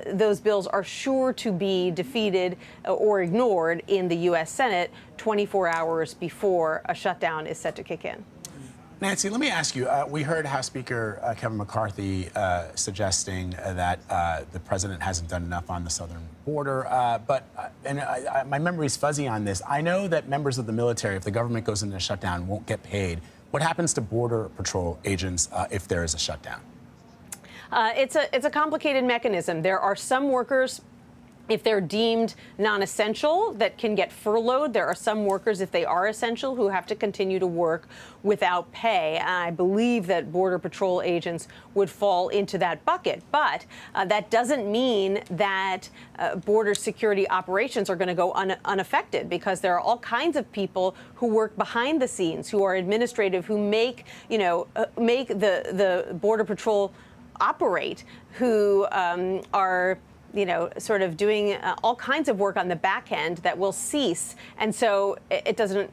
those bills are sure to be defeated or ignored in the U.S. Senate 24 hours before a shutdown is set to kick in. Nancy, let me ask you, we heard House Speaker Kevin McCarthy suggesting that the president hasn't done enough on the southern border, my memory's fuzzy on this. I know that members of the military, if the government goes into a shutdown, won't get paid. What happens to Border Patrol agents if there is a shutdown? It's a complicated mechanism. There are some workers, if they're deemed non-essential, that can get furloughed. There are some workers, if they are essential, who have to continue to work without pay. And I believe that Border Patrol agents would fall into that bucket. But that doesn't mean that border security operations are going to go unaffected, because there are all kinds of people who work behind the scenes, who are administrative, who make the Border Patrol operate, who are sort of doing all kinds of work on the back end that will cease. And so it doesn't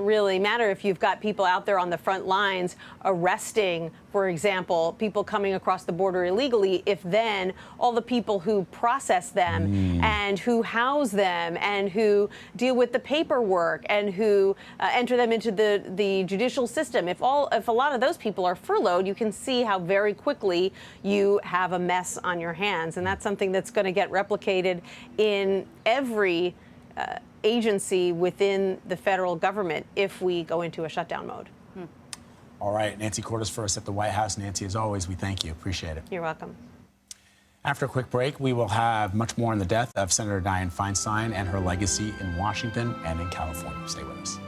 really matter if you've got people out there on the front lines arresting, for example, people coming across the border illegally, if then all the people who process them and who house them and who deal with the paperwork and who enter them into the judicial system, if a lot of those people are furloughed, you can see how very quickly you have a mess on your hands. And that's something that's going to get replicated in every agency within the federal government if we go into a shutdown mode. All right, Nancy Cordes for us at the White House. Nancy, as always, we thank you. Appreciate it. You're welcome. After a quick break, we will have much more on the death of Senator Dianne Feinstein and her legacy in Washington and in California. Stay with us.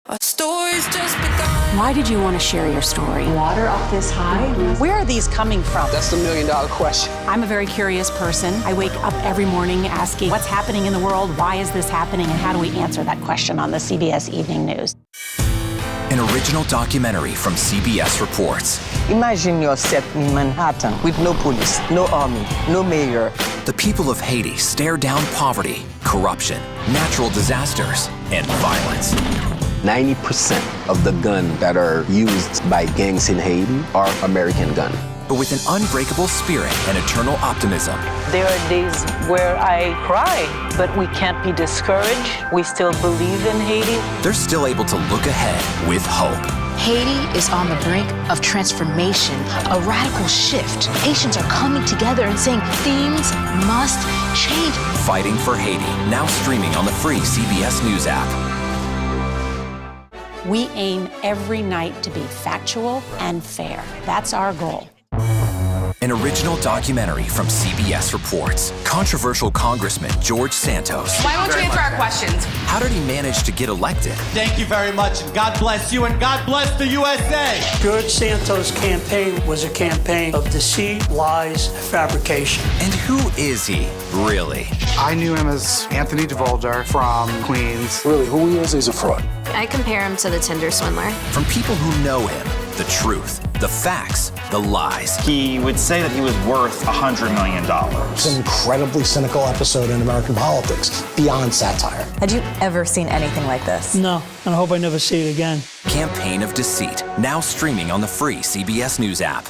Our story's just begun. Why did you want to share your story? Water up this high? Where are these coming from? That's the million-dollar question. I'm a very curious person. I wake up every morning asking what's happening in the world, why is this happening, and how do we answer that question on the CBS Evening News? An original documentary from CBS Reports. Imagine yourself in Manhattan with no police, no army, no mayor. The people of Haiti stare down poverty, corruption, natural disasters, and violence. 90% of the guns that are used by gangs in Haiti are American guns. But with an unbreakable spirit and eternal optimism. There are days where I cry, but we can't be discouraged. We still believe in Haiti. They're still able to look ahead with hope. Haiti is on the brink of transformation, a radical shift. Nations are coming together and saying things must change. Fighting for Haiti, now streaming on the free CBS News app. We aim every night to be factual and fair. That's our goal. An original documentary from CBS Reports. Controversial Congressman George Santos. Why won't you answer our questions? How did he manage to get elected? Thank you very much, and God bless you, and God bless the USA. George Santos' campaign was a campaign of deceit, lies, fabrication. And who is he, really? I knew him as Anthony DeVolder from Queens. Really, who he is, he's a fraud. I compare him to the Tinder swindler. From people who know him, the truth, the facts, the lies. He would say that he was worth $100 million. It's an incredibly cynical episode in American politics, beyond satire. Had you ever seen anything like this? No, and I hope I never see it again. Campaign of Deceit, now streaming on the free CBS News app.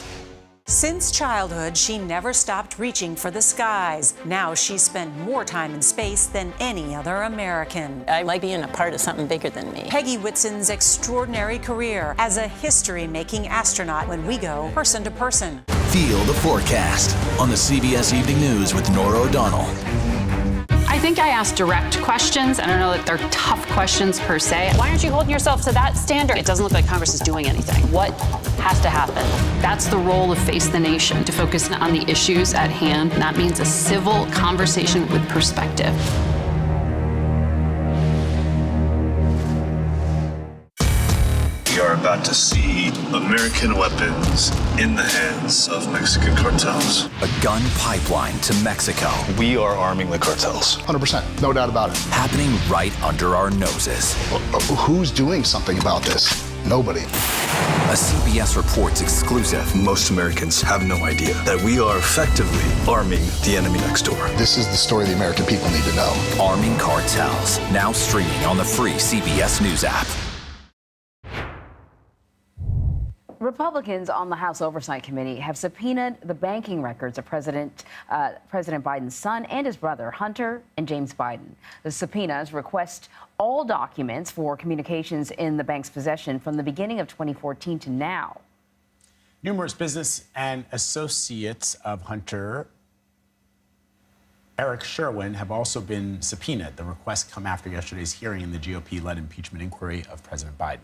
Since childhood, she never stopped reaching for the skies. Now she's spent more time in space than any other American. I like being a part of something bigger than me. Peggy Whitson's extraordinary career as a history-making astronaut when we go person to person. Feel the forecast on the CBS Evening News with Norah O'Donnell. I think I asked direct questions. I don't know that they're tough questions per se. Why aren't you holding yourself to that standard? It doesn't look like Congress is doing anything. What has to happen? That's the role of Face the Nation, to focus on the issues at hand. And that means a civil conversation with perspective. We are about to see American weapons in the hands of Mexican cartels. A gun pipeline to Mexico. We are arming the cartels. 100%, no doubt about it. Happening right under our noses. Who's doing something about this? Nobody. A CBS Reports exclusive. Most Americans have no idea that we are effectively arming the enemy next door. This is the story the American people need to know. Arming cartels, now streaming on the free CBS News app. Republicans on the House Oversight Committee have subpoenaed the banking records of President Biden's son and his brother, Hunter and James Biden. The subpoenas request all documents for communications in the bank's possession from the beginning of 2014 to now. Numerous business and associates of Hunter, Eric Sherwin, have also been subpoenaed. The requests come after yesterday's hearing in the GOP-led impeachment inquiry of President Biden.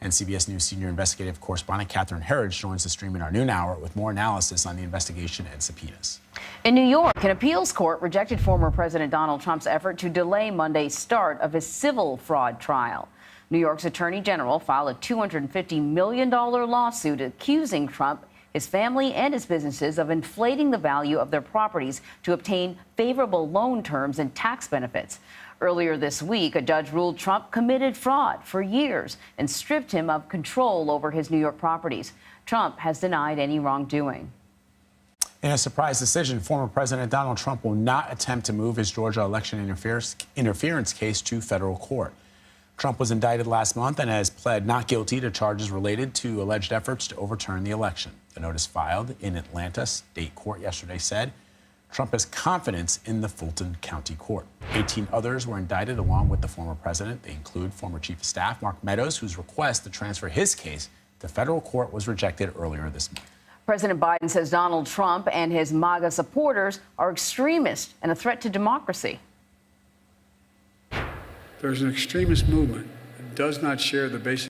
And CBS News senior investigative correspondent Catherine Herridge joins the stream in our noon hour with more analysis on the investigation and subpoenas. In New York, an appeals court rejected former President Donald Trump's effort to delay Monday's start of his civil fraud trial. New York's Attorney General filed a $250 million lawsuit accusing Trump, his family, and his businesses of inflating the value of their properties to obtain favorable loan terms and tax benefits. Earlier this week, a judge ruled Trump committed fraud for years and stripped him of control over his New York properties. Trump has denied any wrongdoing. In a surprise decision, former President Donald Trump will not attempt to move his Georgia election interference case to federal court. Trump was indicted last month and has pled not guilty to charges related to alleged efforts to overturn the election. The notice filed in Atlanta state court yesterday said Trump has confidence in the Fulton County Court. 18 others were indicted along with the former president. They include former Chief of Staff Mark Meadows, whose request to transfer his case to federal court was rejected earlier this month. President Biden says Donald Trump and his MAGA supporters are extremists and a threat to democracy. There's an extremist movement that does not share the basic